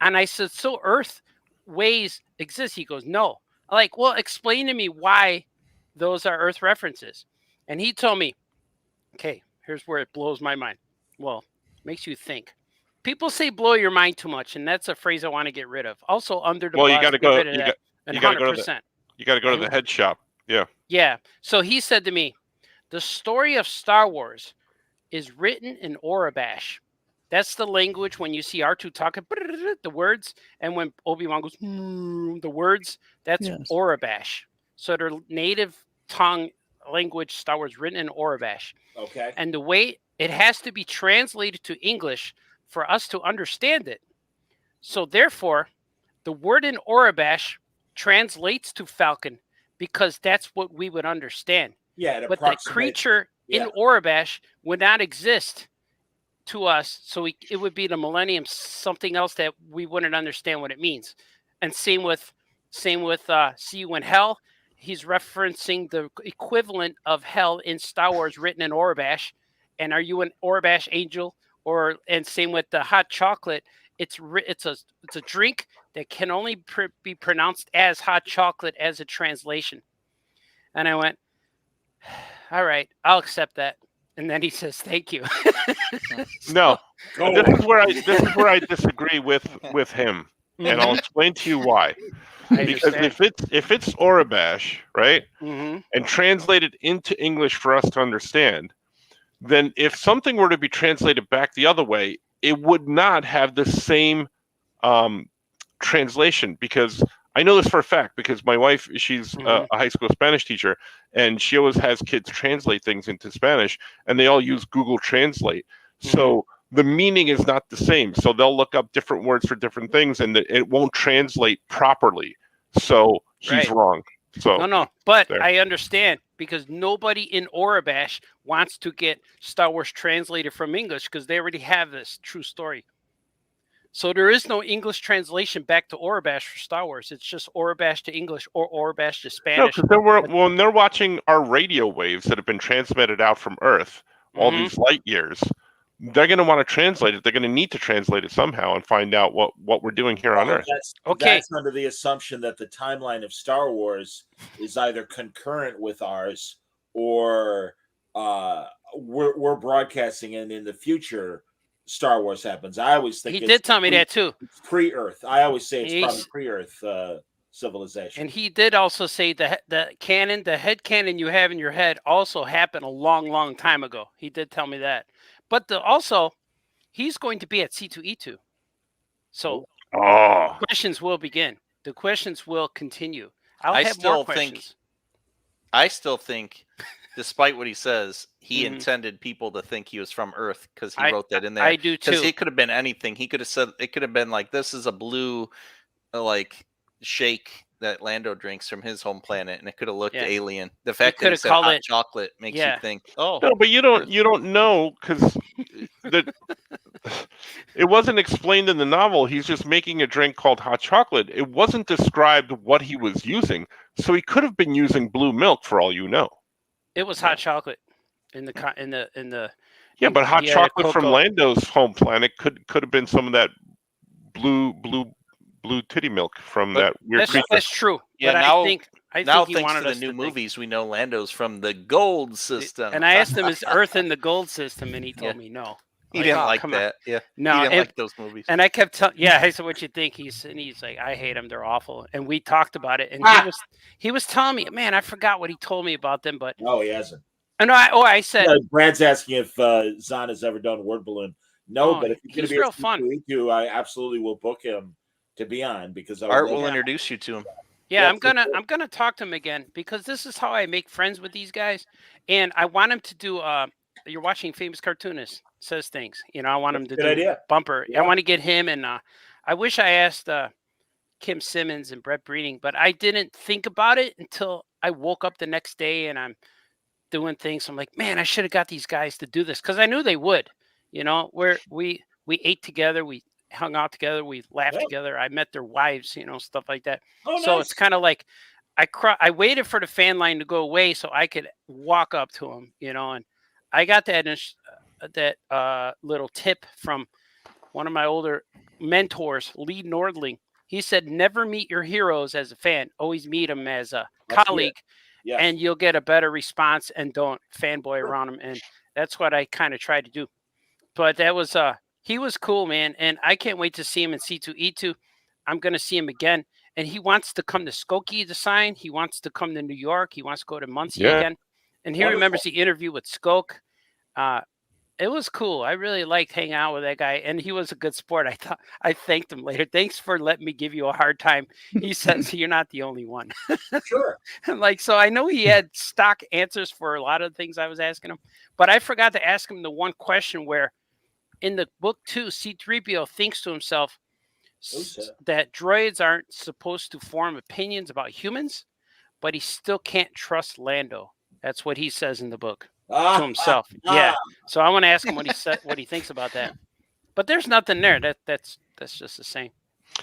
And I said, "So Earth ways exist?" He goes, "No." I'm like, "Well, explain to me why those are Earth references." And he told me, okay, here's where it blows my mind. Well, makes you think. People say "blow your mind" too much, and that's a phrase I want to get rid of. Also, under the Well, you bus, got to get go. rid of that. You got to go to 100%. You got to go to the head shop. Yeah. Yeah. So he said to me, the story of Star Wars is written in Aurebesh. That's the language when you see R2 talking, the words, and when Obi-Wan goes, the words, that's Yes. Aurebesh. So their native tongue language, Star Wars, written in Aurebesh. Okay. And the way it has to be translated to English for us to understand it. So therefore, the word in Aurebesh translates to Falcon because that's what we would understand. Yeah, But the creature in Aurebesh would not exist to us. So it would be the Millennium, something else that we wouldn't understand what it means. And same with see you in hell. He's referencing the equivalent of hell in Star Wars written in Aurebesh. And are you an Aurebesh angel? And same with the hot chocolate. It's a drink that can only be pronounced as hot chocolate as a translation. And I went, all right, I'll accept that. And then he says, "Thank you." No, this is where I disagree with him, and I'll explain to you why. Because if it's Aurebesh, right, and translated into English for us to understand, then if something were to be translated back the other way, it would not have the same translation. Because I know this for a fact, because my wife, she's a high school Spanish teacher, and she always has kids translate things into Spanish, and they all use Google Translate. So the meaning is not the same. So they'll look up different words for different things, and it won't translate properly. So he's wrong. So no, but I understand, because nobody in Aurebesh wants to get Star Wars translated from English because they already have this true story. So there is no English translation back to Aurebesh for Star Wars. It's just Aurebesh to English or Aurebesh to Spanish. No, because when they're watching our radio waves that have been transmitted out from Earth, all these light years, they're going to want to translate it. They're going to need to translate it somehow and find out what we're doing here on Earth. That's under the assumption that the timeline of Star Wars is either concurrent with ours or we're broadcasting, and in the future Star Wars happens. I always think he did tell me that too. It's pre-Earth. I always say it's probably pre-Earth civilization. And he did also say the head canon you have in your head also happened a long, long time ago. He did tell me that. But also, he's going to be at C2E2. So Oh, questions will begin. The questions will continue. I'll I have still more think- questions. I still think, despite what he says, he Mhm. intended people to think he was from Earth because he I- wrote that in there. I do Because too. it could have been anything. He could have said it could have been like, "This is a blue, like shake that Lando drinks from his home planet," and it could have looked Yeah. alien. The fact that could he have said called hot it- chocolate makes yeah. you think, "Oh, no, but you don't know because it wasn't explained in the novel. He's just making a drink called hot chocolate. It wasn't described what he was using, so he could have been using blue milk for all you know. It was hot chocolate in the. Yeah, but hot Yeah, chocolate from cocoa. Lando's home planet could have been some of that blue titty milk from But that weird That's, creature. that's true. Yeah, but now- I think now he thanks wanted to the us new to think. movies, we know Lando's from the gold system." And I asked him, "Is Earth in the gold system?" And he told Yeah. me no. he didn't "Oh, like come on." that. Yeah, No, he didn't and- like those movies. And I kept telling, yeah, I said, "What you think?" He's like, "I hate them. They're awful." And we talked about it, and he was telling me, man, I forgot what he told me about them, but No, he hasn't. and I said, Brad's asking if Zahn has ever done Word Balloon. No, Oh, but if he's going he's to be real fun. C2E2, I absolutely will book him to be on because I Art would will love- introduce you to him. yeah, Yeah, I'm gonna talk to him again because this is how I make friends with these guys, and I want him to do. You're watching Famous Cartoonist says things. I want him to Good do idea. bumper. Yeah. I want to get him, and I wish I asked Kim Simmons and Brett Breeding, but I didn't think about it until I woke up the next day and I'm doing things. I'm like, man, I should have got these guys to do this because I knew they would. Where we ate together, we hung out together, we laughed Yeah. together. I met their wives, stuff like that. Oh, So nice. it's kind of like I waited for the fan line to go away so I could walk up to him, and I got that little tip from one of my older mentors, Lee Nordling. He said, "Never meet your heroes as a fan; always meet them as a That's good. colleague, Yes. and you'll get a better response. And don't fanboy around them." And that's what I kind of tried to do. But that was he was cool, man, and I can't wait to see him in C2E2. I'm going to see him again, and he wants to come to Skokie to sign. He wants to come to New York. He wants to go to Muncie Yeah. again, and he Wonderful. remembers the interview with Skoke. It was cool. I really liked hanging out with that guy, and he was a good sport. I thanked him later. Thanks for letting me give you a hard time. He says you're not the only one. Sure. I'm like, so I know he had stock answers for a lot of the things I was asking him, but I forgot to ask him the one question where in the book 2, C-3PO thinks to himself that droids aren't supposed to form opinions about humans, but he still can't trust Lando. That's what he says in the book to himself. Yeah. So I want to ask him what he thinks about that. But there's nothing there. That's just the same.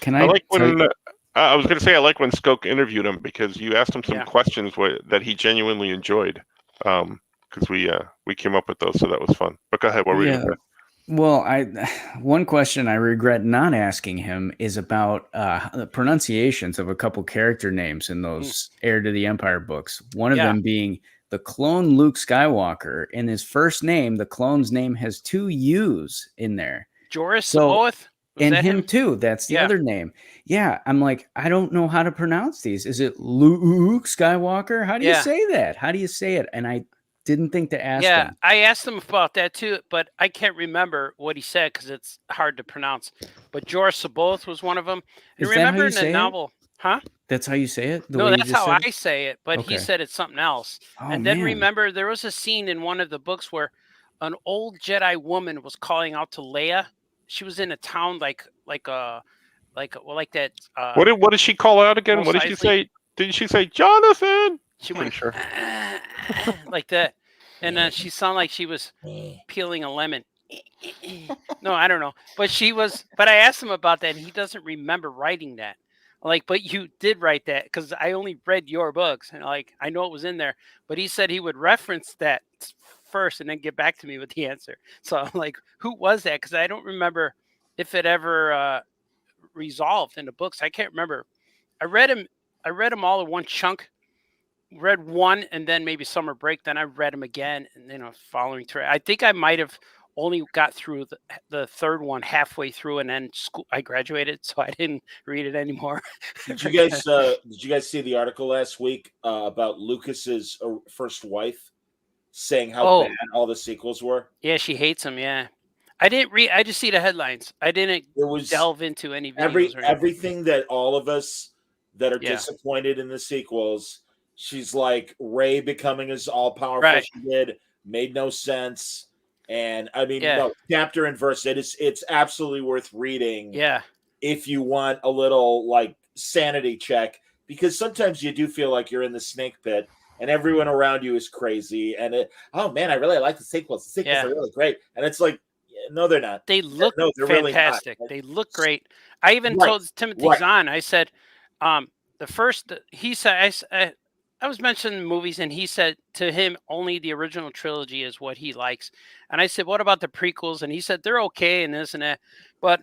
Can I I like tell when you- I was going to say I like when Skoke interviewed him because you asked him some Yeah. questions that he genuinely enjoyed. Because we came up with those, so that was fun. But go ahead. What were you going to say? Well, one question I regret not asking him is about the pronunciations of a couple character names in those Heir to the Empire books. One of them being the clone Luke Skywalker. In his first name, the clone's name has 2 U's in there. Joris So- Saboth? Was And that him too. That's the Yeah. other name. Yeah, I'm like, I don't know how to pronounce these. Is it Luke Skywalker? How do you Yeah. say that? How do you say it? And I didn't think to ask Yeah, him. I asked him about that too, but I can't remember what he said because it's hard to pronounce. But Joris Saboth was one of them. And Is that how remember you in say the it? novel, huh? That's how you say it? The No, way you that's just how said I it? say it, but he Okay. said it's something else. Oh, And then man. remember, there was a scene in one of the books where an old Jedi woman was calling out to Leia. She was in a town like that. What did she call out again? Mos What did she Eisley. say? Did she say Jonathan? She Pretty went sure. like that, and she sounded like she was peeling a lemon. No, I don't know, but she was. But I asked him about that, and he doesn't remember writing that. Like, but you did write that because I only read your books, and like I know it was in there. But he said he would reference that first and then get back to me with the answer. So I'm like, who was that? Because I don't remember if it ever resolved in the books. I can't remember. I read them all in one chunk. Read one and then maybe summer break. Then I read them again, and following through. I think I might have only got through the third one halfway through, and then I graduated, so I didn't read it anymore. Did you guys see the article last week about Lucas's first wife saying how bad all the sequels were? Yeah, she hates him. Yeah, I didn't read. I just see the headlines. I didn't It was delve into any videos or anything. everything that all of us that are Yeah. disappointed in the sequels. She's like Rey becoming as all powerful Right. she did, made no sense. And I mean, Yeah. no, chapter and verse, it's absolutely worth reading Yeah. if you want a little like sanity check, because sometimes you do feel like you're in the snake pit and everyone around you is crazy. And oh man, I really like the sequels. The sequels Yeah. are really great. And it's like, no, they're not. They look No, they're really not. fantastic. They look great. I even Right. told Timothy Right. Zahn, I said, the first, he said, I was mentioning movies, and he said to him, only the original trilogy is what he likes. And I said, what about the prequels? And he said, they're okay and this and that. But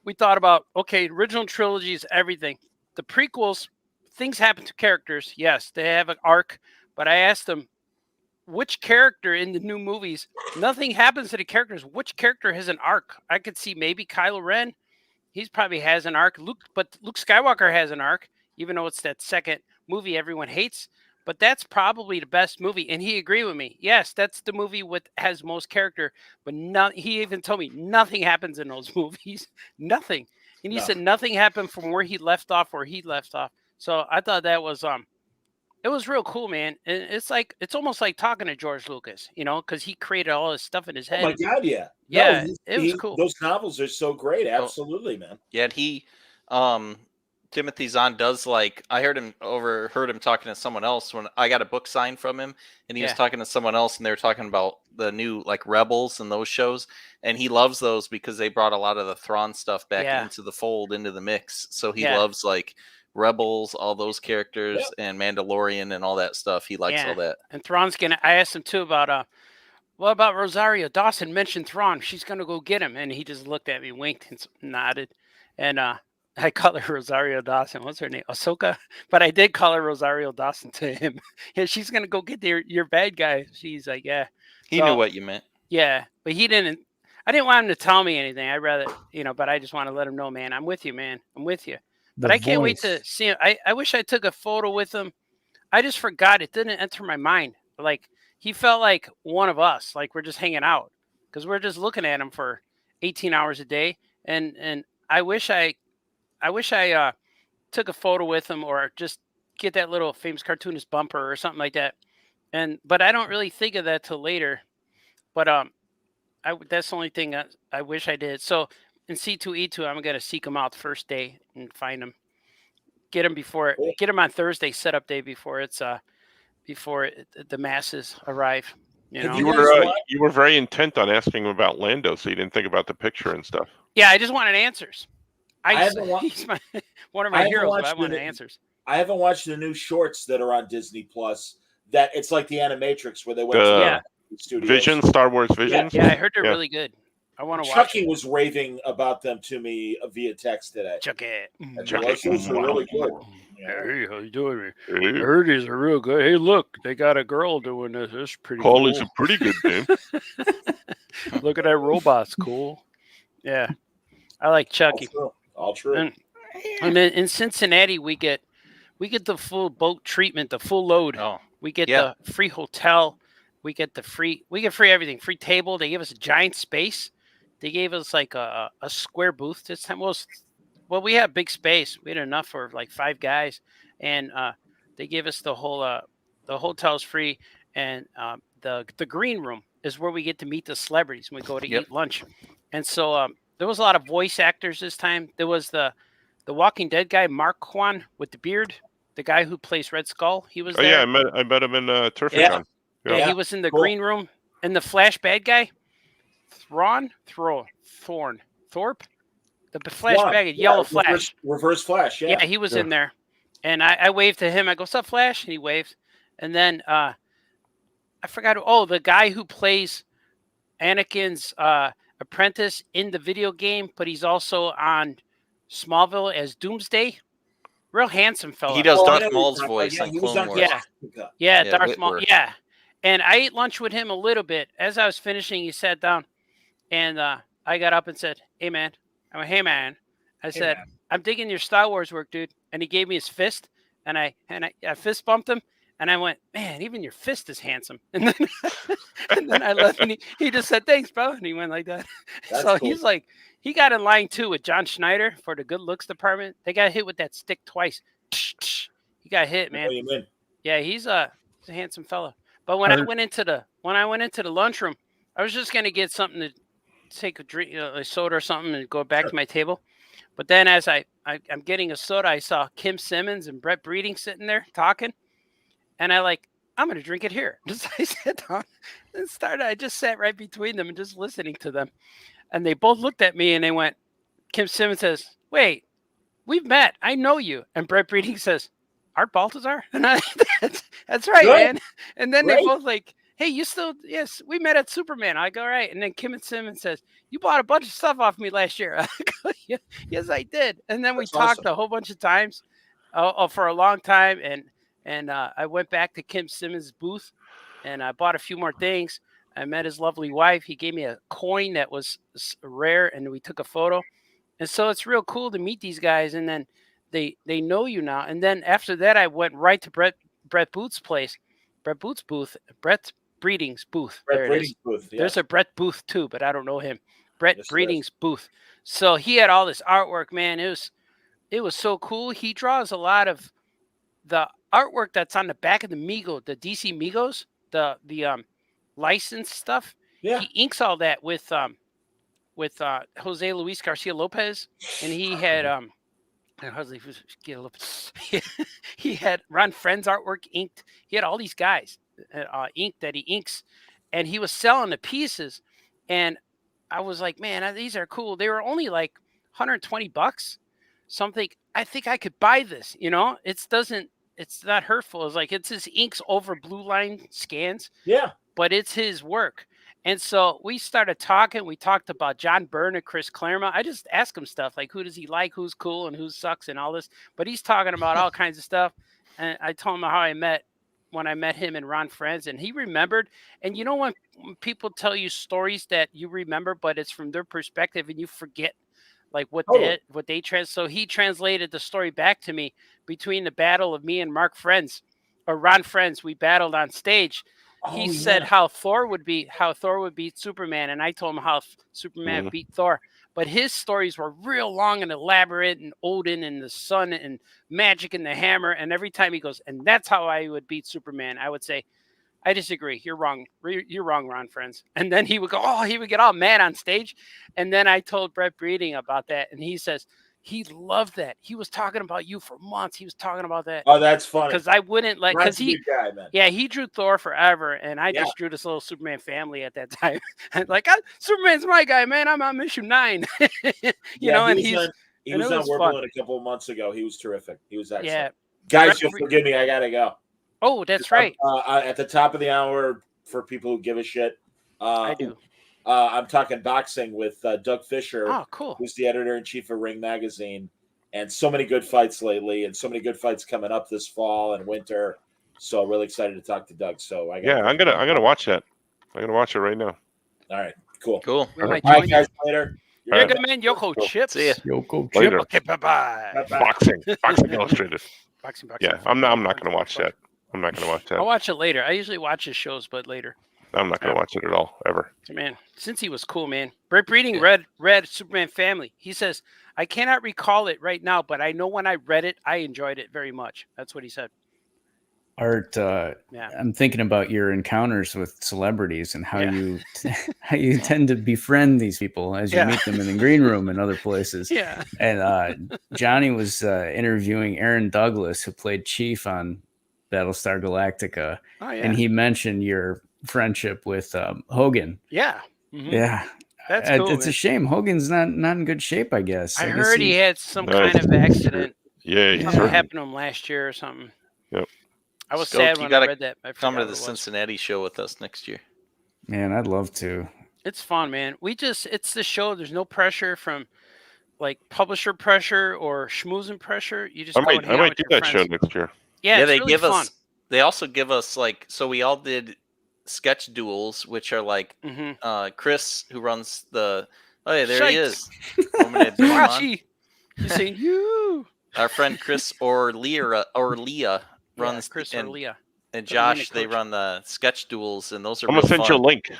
we thought about, okay, original trilogy is everything. The prequels, things happen to characters. Yes, they have an arc. But I asked him, which character in the new movies, nothing happens to the characters. Which character has an arc? I could see maybe Kylo Ren. He's probably has an arc. But Luke Skywalker has an arc, even though it's that second movie everyone hates. But that's probably the best movie. And he agreed with me. Yes, that's the movie has most character. But he even told me nothing happens in those movies. Nothing. And he said nothing happened from where he left off. So I thought that was it was real cool, man. And it's almost like talking to George Lucas, because he created all this stuff in his head. Oh my God, yeah. Yeah, it was cool. Those novels are so great. Absolutely, man. Yeah, he Timothy Zahn does I heard him talking to someone else when I got a book signed from him, and he was talking to someone else, and they were talking about the new Rebels and those shows, and he loves those because they brought a lot of the Thrawn stuff back into the fold, into the mix. So he loves Rebels, all those characters, and Mandalorian and all that stuff. He likes all that. And Thrawn's I asked him too about what about Rosario Dawson mentioned Thrawn? She's gonna go get him, and he just looked at me, winked, and nodded, and I call her Rosario Dawson. What's her name? Ahsoka. But I did call her Rosario Dawson to him. Yeah, she's gonna go get your bad guy. She's like, yeah. He knew what you meant. Yeah, but he didn't. I didn't want him to tell me anything. I'd rather, but I just want to let him know, man, I'm with you, man. I'm with you. But I can't wait to see him. I wish I took a photo with him. I just forgot. It didn't enter my mind. He felt like one of us. Like we're just hanging out because we're just looking at him for 18 hours a day. And I wish I took a photo with him or just get that little famous cartoonist bumper or something like that. But I don't really think of that till later. But that's the only thing I wish I did. So in C2E2, I'm gonna seek him out the first day and find him. Get him on Thursday setup day before the masses arrive. You were very intent on asking him about Lando, so you didn't think about the picture and stuff. Yeah, I just wanted answers. He's one of my heroes, but I wanted answers. I haven't watched the new shorts that are on Disney Plus. That it's like the Animatrix where they went to the studios. Vision, Star Wars Visions. Yeah, I heard they're really good. I want to watch. Chucky was raving about them to me via text today. Chucky. Those are really good. Hey, how you doing? Hey. I heard these are real good. Hey, look, they got a girl doing this. It's pretty cool. Paulie's a pretty good name. Look at that robot's cool. Yeah, I like Chucky. All true. And then in Cincinnati, we get the full boat treatment, the full load. Oh, we get the free hotel. We get free everything. Free table. They gave us a giant space. They gave us like a square booth this time. Well, we had big space. We had enough for like 5 guys, and they gave us the whole the hotel's free, and the green room is where we get to meet the celebrities when we go to eat lunch. And so there was a lot of voice actors this time. There was the Walking Dead guy, Mark Kwan, with the beard, the guy who plays Red Skull. He was there. Yeah, I met him in Turficon. Yeah, he was in the green room. And the Flash bad guy, Thorpe, the Flash bad guy, Yellow Flash. Reverse Flash, yeah, he was in there. And I waved to him. I go, "What's up, Flash?" And he waved. And then I forgot. Oh, the guy who plays Anakin's apprentice in the video game, but he's also on Smallville as Doomsday. Real handsome fella. He does Darth Maul's voice on Clone Wars. Yeah, Darth Maul. Yeah. And I ate lunch with him a little bit. As I was finishing, he sat down, and I got up and said, "Hey, man." I went, "Hey, man." I said, "I'm digging your Star Wars work, dude." And he gave me his fist, and I fist bumped him, And I went, man, even your fist is handsome. And then I left, and he just said, thanks, bro. And he went like that. That's So cool. he's like, he got in line too with John Schneider for the good looks department. They got hit with that stick twice. He got hit, man. What do you mean? Yeah, he's a handsome fella. But when I went into the lunchroom, I was just gonna get something to take a drink, a soda or something, and go back to my table. But then as I'm getting a soda, I saw Kim Simmons and Brett Breeding sitting there talking, and I'm gonna drink it here. Just I sat down and started. I just sat right between them and just listening to them, and they both looked at me and they went. Kim Simmons says, "Wait, we've met. I know you." And Brett Breeding says, "Art Baltazar?" And that's right, Good. man. And then Great. they both like, "Hey, yes, we met at Superman." I go, "All right." And then Kim Simmons says, "You bought a bunch of stuff off me last year." I go, "Yeah, yes, I did." And then we That's talked awesome. a whole bunch of times for a long time. And I went back to Kim Simmons' booth and I bought a few more things. I met his lovely wife. He gave me a coin that was rare and we took a photo. And so it's real cool to meet these guys. And then they know you now. And then after that, I went right to Brett Booth's place, Brett Breeding's booth. Brett There it Breeding's is. booth. Yeah. There's a Brett Booth too, but I don't know him. Brett Yes, there is. Breeding's booth. So he had all this artwork, man. It was so cool. He draws a lot of the artwork that's on the back of the the DC Migos, the licensed stuff. Yeah. He inks all that with Jose Luis Garcia Lopez, and he had he had Ron Friend's artwork inked. He had all these guys inked that he inks, and he was selling the pieces. And I was like, man, these are cool. They were only like $120. Something. I think I could buy this. You know, it's not hurtful. It's like it's his inks over blue line scans. Yeah. But it's his work. And so we started talking. We talked about John Byrne and Chris Claremont. I just asked him stuff like, who does he like, who's cool, and who sucks, and all this. But he's talking about all kinds of stuff. And I told him how when I met him and Ron Friends, and he remembered. And you know when people tell you stories that you remember, but it's from their perspective, and you forget like what they so he translated the story back to me between the battle of me and Ron Friends. We battled on stage. He said how Thor would beat Superman, and I told him how Superman beat Thor. But his stories were real long and elaborate, and Odin and the sun and magic and the hammer. And every time he goes, and that's how I would beat Superman, I would say, I disagree. You're wrong. You're wrong, Ron Friends. And then he would go, he would get all mad on stage. And then I told Brett Breeding about that, and he says he loved that. He was talking about you for months. He was talking about that. Oh, that's funny. Because I wouldn't like, because he, guy, man. yeah, he drew Thor forever, and I just drew this little Superman family at that time. Like, Superman's my guy, man. I'm on issue 9. you know, and he was on Warblin a couple of months ago. He was terrific. He was excellent. Yeah, guys, you'll forgive me. I gotta go. Oh, that's right. At the top of the hour, for people who give a shit, I do. I'm talking boxing with Doug Fisher. Oh, cool. Who's the editor-in-chief of Ring Magazine. And so many good fights lately, and so many good fights coming up this fall and winter. So really excited to talk to Doug. So I'm gonna watch that. I'm gonna watch it right now. All right, cool. Cool. We might All right, join guys, later. You're a good man, Yoko Chips. See ya. Yoko Later. Okay, bye-bye. Boxing Illustrated. Boxing. Yeah, I'm not gonna watch that. I'm not gonna watch that. I'll watch it later. I usually watch his shows, but later. I'm not gonna watch it at all ever. Man, since he was cool, man. Brett Breeding read Superman Family. He says, I cannot recall it right now, but I know when I read it, I enjoyed it very much. That's what he said. Art, I'm thinking about your encounters with celebrities and how you tend to befriend these people as you meet them in the green room and other places. Yeah. And Johnny was interviewing Aaron Douglas, who played Chief on Battlestar Galactica. Oh, yeah. And he mentioned your friendship with Hogan. Yeah. Mm-hmm. Yeah. That's cool. It's a shame. Hogan's not in good shape, I guess. I heard he had some kind of accident. Yeah. Something happened to him last year or something. Yep. I was sad when I read that. Come to the Cincinnati show with us next year. Man, I'd love to. It's fun, man. It's the show. There's no pressure from like publisher pressure or schmoozing pressure. You just I might do that show next year. Yeah, they really give fun. us. They also give us so we all did sketch duels, which are like Chris, who runs the. Oh yeah, there he is. Washi. He's saying you. Our friend Chris or Leah runs Chris or Leah. and Josh, they run the sketch duels, and those are I'm gonna real send you a fun. link.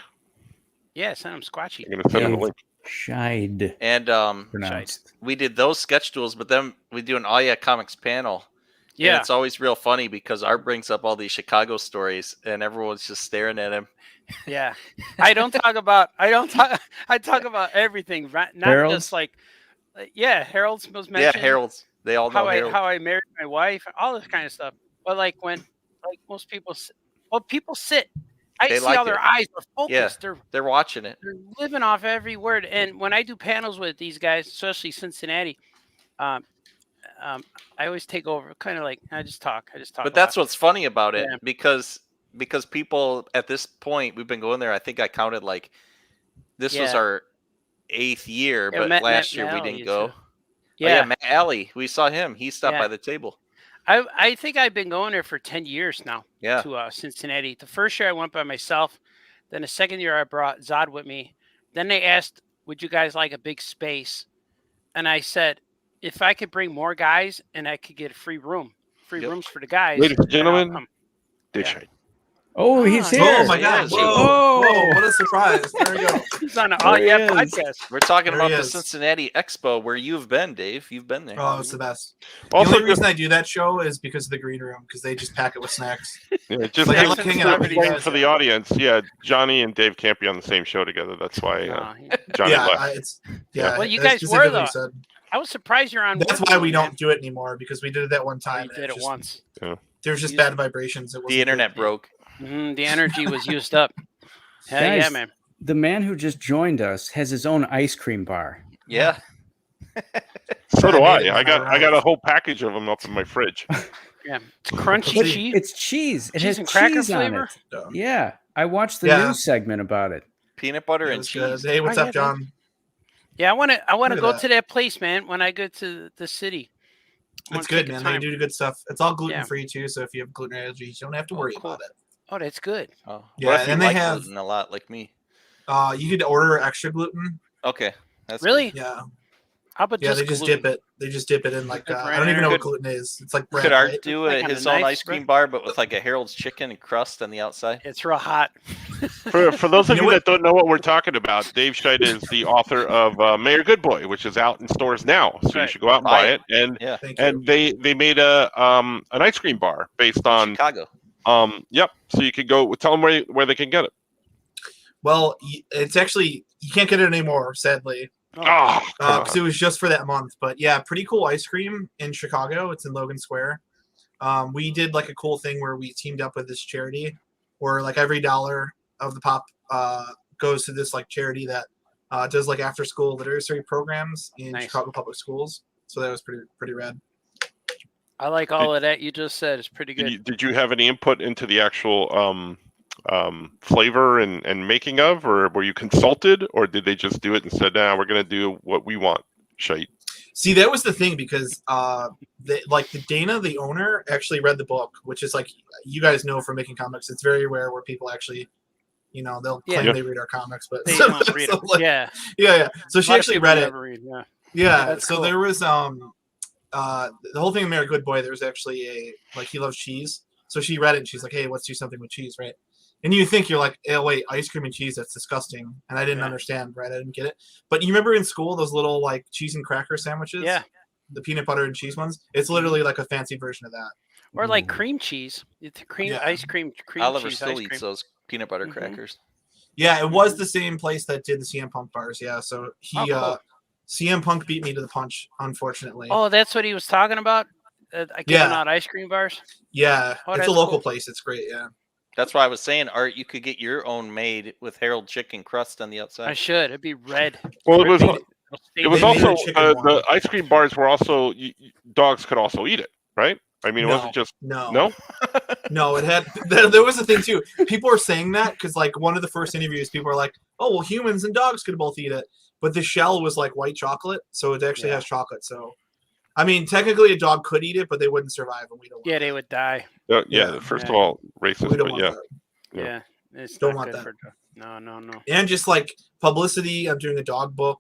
Yeah, send him Squatchy. I'm gonna send him a Dave link. Schneider And pronounced. we did those sketch duels, but then we do an All Yeah Comics panel. Yeah, And it's always real funny because Art brings up all these Chicago stories, and everyone's just staring at him. yeah. I talk about everything, not Harold's? just like Harold's was Yeah, mentioned. Harold's. They all know Harold. how I married my wife, all this kind of stuff. But like when most people, people sit. I They see like how their it. eyes are focused. Yeah. They're watching it. They're living off every word. And when I do panels with these guys, especially Cincinnati, I always take over. Kind of like I just talk. But that's what's funny about it Yeah. because people at this point, we've been going there. I think I counted like this was Yeah. our 8th year, Yeah, but Matt last year we Alley didn't used go. to. Oh, Yeah, yeah, Matt Alley. We saw him. He stopped Yeah. by the table. I think I've been going there for 10 years now. Yeah. To Cincinnati. The first year I went by myself. Then the second year I brought Zod with me. Then they asked, "Would you guys like a big space?" And I said, "If I could bring more guys and I could get a free rooms for the guys." Ladies and then I'll gentlemen, come. Dave Yeah. Schneider. Oh, he's Ah, here. Oh my Yeah, god! he Whoa, is. whoa! What a surprise! There we go. He's on the There All he Yeah is. podcast. We're talking There about he the is. Cincinnati Expo where you've been, Dave. You've been there. Oh, it's the best. Also, the only reason I do that show is because of the green room, because they just pack it with snacks. yeah, just Like, I to like hanging out with you explain guys. for the audience. Yeah, Johnny and Dave can't be on the same show together. That's why Johnny Yeah, left. yeah. Well, you that's guys were, specifically though. said. I was surprised you're on. That's one why of we them, don't do it anymore, because we did it that one man. time. You and did it just- once. There's just You- bad vibrations. It wasn't The internet good. broke. The energy was used up. Hell Guys, yeah, man. The man who just joined us has his own ice cream bar. Yeah. So do I made it I. when I got a whole package of them up in my fridge. Yeah, it's crunchy But cheese. It's cheese. It Cheese has and cracker cheese on flavor? it. Yeah. Yeah, I watched the Yeah. news segment about it. Peanut butter It and was good. cheese. Hey, what's Oh, up, yeah, John? Yeah, I want to Look at go that. to that place, man. When I go to the city, I wanna It's good, take a man. They time. do good stuff. It's all gluten free too, so if you have gluten allergies, you don't have to worry cool. about it. Oh, that's good. Oh. Yeah, What if you and they like have- gluten a lot like me? You could order extra gluten. Okay. That's Really? Yeah, How about yeah. just they just gluten? dip it. They just dip it in like Like I don't even know what bread. gluten is. It's like good. bread. Could Art right? do Like on his a own nice ice cream bread? bar, but with like a Harold's chicken and crust on the outside? It's real hot. For those of You you know that don't know what we're talking about, Dave Schneider is the author of Mayor Goodboy, which is out in stores now. So you Right. should go out and Buy buy it. it. And Yeah. Thank you. and they made an ice cream bar based on Chicago. yep. So you could go tell them where they can get it. Well, it's actually you can't get it anymore, sadly, Oh, because it was just for that month. But yeah, pretty cool ice cream in Chicago. It's in Logan Square. We did like a cool thing where we teamed up with this charity, where like every dollar of the pop goes to this like charity that does like after school literacy programs in Nice. Chicago public schools. So that was pretty rad. I like all of that you just said. It's pretty good. did you have any input into the actual flavor and making of, or were you consulted, or did they just do it and said, "Nah, we're going to do what we want"? Shite. See, that was the thing because the Dana, the owner, actually read the book, which is like you guys know from making comics, it's very rare where people actually, they'll claim Yeah. they read our comics, but They don't read so, them. like, Yeah. yeah. So she A lot of actually people read it. never read, yeah. Yeah. That's So cool. there was the whole thing of Mary Good Boy. There was actually he loves cheese. So she read it and she's like, hey, let's do something with cheese, right? And you think you're like, oh wait, ice cream and cheese, that's disgusting. And I didn't Yeah. understand, right? I didn't get it. But you remember in school those little like cheese and cracker sandwiches? Yeah. The peanut butter and cheese ones. It's literally like a fancy version of that. Or like Ooh. cream cheese. It's cream Yeah. ice cream Oliver cheese still ice eats cream. those peanut butter Mhm. crackers. Yeah, it was the same place that did the CM Punk bars. Yeah, so he Oh, cool. CM Punk beat me to the punch, unfortunately. Oh, that's what he was talking about? Giving Yeah. out ice cream bars? Yeah, Oh, it's that's a local cool. place. It's great. Yeah. That's why I was saying, Art, you could get your own made with Harold chicken crust on the I outside. should. It'd be red. Well, it was It'll stay it was They red. made also a chicken one. the ice cream bars were also dogs could also eat it, right? I mean, it No. wasn't just No. no. No, it had. There was a thing too. People were saying that because like one of the first interviews, people were like, "Oh, well, humans and dogs could both eat it," but the shell was like white chocolate, so it actually Yeah. has chocolate. So, I mean, technically, a dog could eat it, but they wouldn't survive, and we don't. Yeah, Want they would die. Yeah, Yeah. first of Yeah. all, that. racist, We don't but want yeah. that. Yeah. Yeah. It's Don't not want good that. for no. And just like publicity, I'm doing a dog book.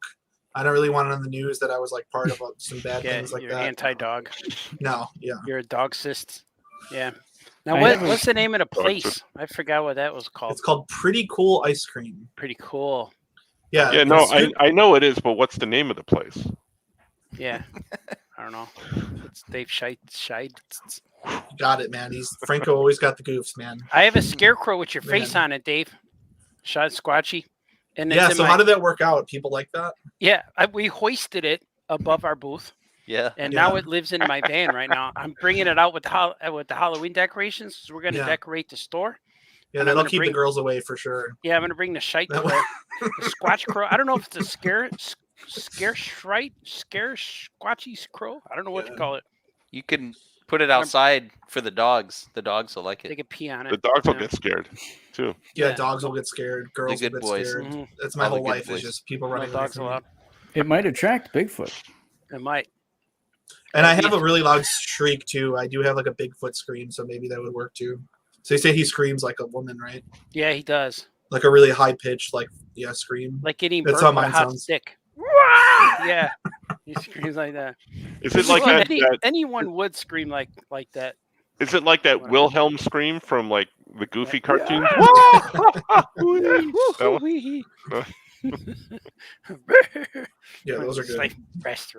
I don't really want it on the news that I was like part of some bad Yeah, things like you're that. anti-dog. No, yeah. You're a dog cyst. Yeah. Now, what's the name of the place? I forgot what that was called. It's called Pretty Cool Ice Cream. Pretty cool. Yeah. Yeah, no, I know it is, but what's the name of the place? Yeah. I don't know. It's Dave Scheid. Got it, man. Franco always got the goofs, man. I have a scarecrow with your face on it, Dave. Shot Squatchy. And Yeah, so how did that work out? People like that? Yeah, we hoisted it above our booth. Yeah. And now it lives in my van right now. I'm bringing it out with the Halloween decorations. So we're going to decorate the store. Yeah, that'll keep the girls away for sure. Yeah, I'm going to bring the shite to the Squatch crow. I don't know if it's a scare Squatchy crow. I don't know what to call it. You can put it outside for the dogs. The dogs will like it. They can pee on it. The dogs will get scared too. Yeah, dogs will get scared. Girls will get scared. Mm-hmm. That's my whole life is just people running dogs a lot. It might attract Bigfoot. It might. And I have a really loud shriek too. I do have like a Bigfoot scream, so maybe that would work too. So they say he screams like a woman, right? Yeah, he does. Like a really high pitched, scream. Like getting That's burnt how with a mine hot sounds. stick. Yeah, he screams like that. Is it like that? Anyone would scream like that. Is it like that Wilhelm scream from like the Goofy cartoons? Yeah, those are good. Like, rest.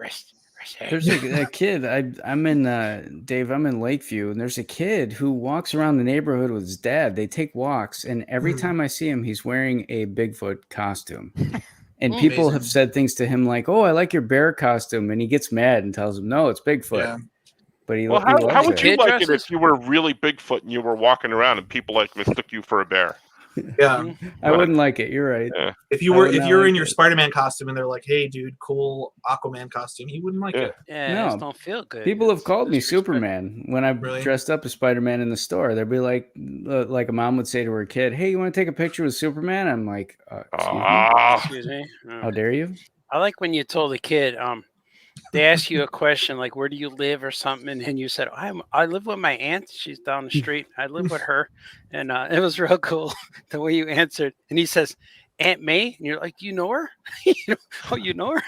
There's a kid. I'm in Dave. I'm in Lakeview, and there's a kid who walks around the neighborhood with his dad. They take walks, and every time I see him, he's wearing a Bigfoot costume. And people have said things to him like, "Oh, I like your bear costume," and he gets mad and tells them, "No, it's Bigfoot." Yeah. But how would you Kid like it dresses? if you were really Bigfoot and you were walking around and people like mistook you for a bear? Yeah. I wouldn't like it. You're right. Yeah. If you're in your Spider-Man costume and they're like, "Hey, dude, cool Aquaman costume," you wouldn't like it. Yeah, No. it just don't feel good. People have called me It's disrespect. Superman when I dressed up as Spider-Man in the store. They'd be like a mom would say to her kid, "Hey, you want to take a picture with Superman?" I'm like, Excuse me. How dare you? I like when you told the kid, they ask you a question like, "Where do you live?" or something, and then you said, "I live with my aunt. She's down the street. I live with her," and it was real cool the way you answered. And he says, "Aunt May," and you're like, "Do you know her?" "Oh, you know her?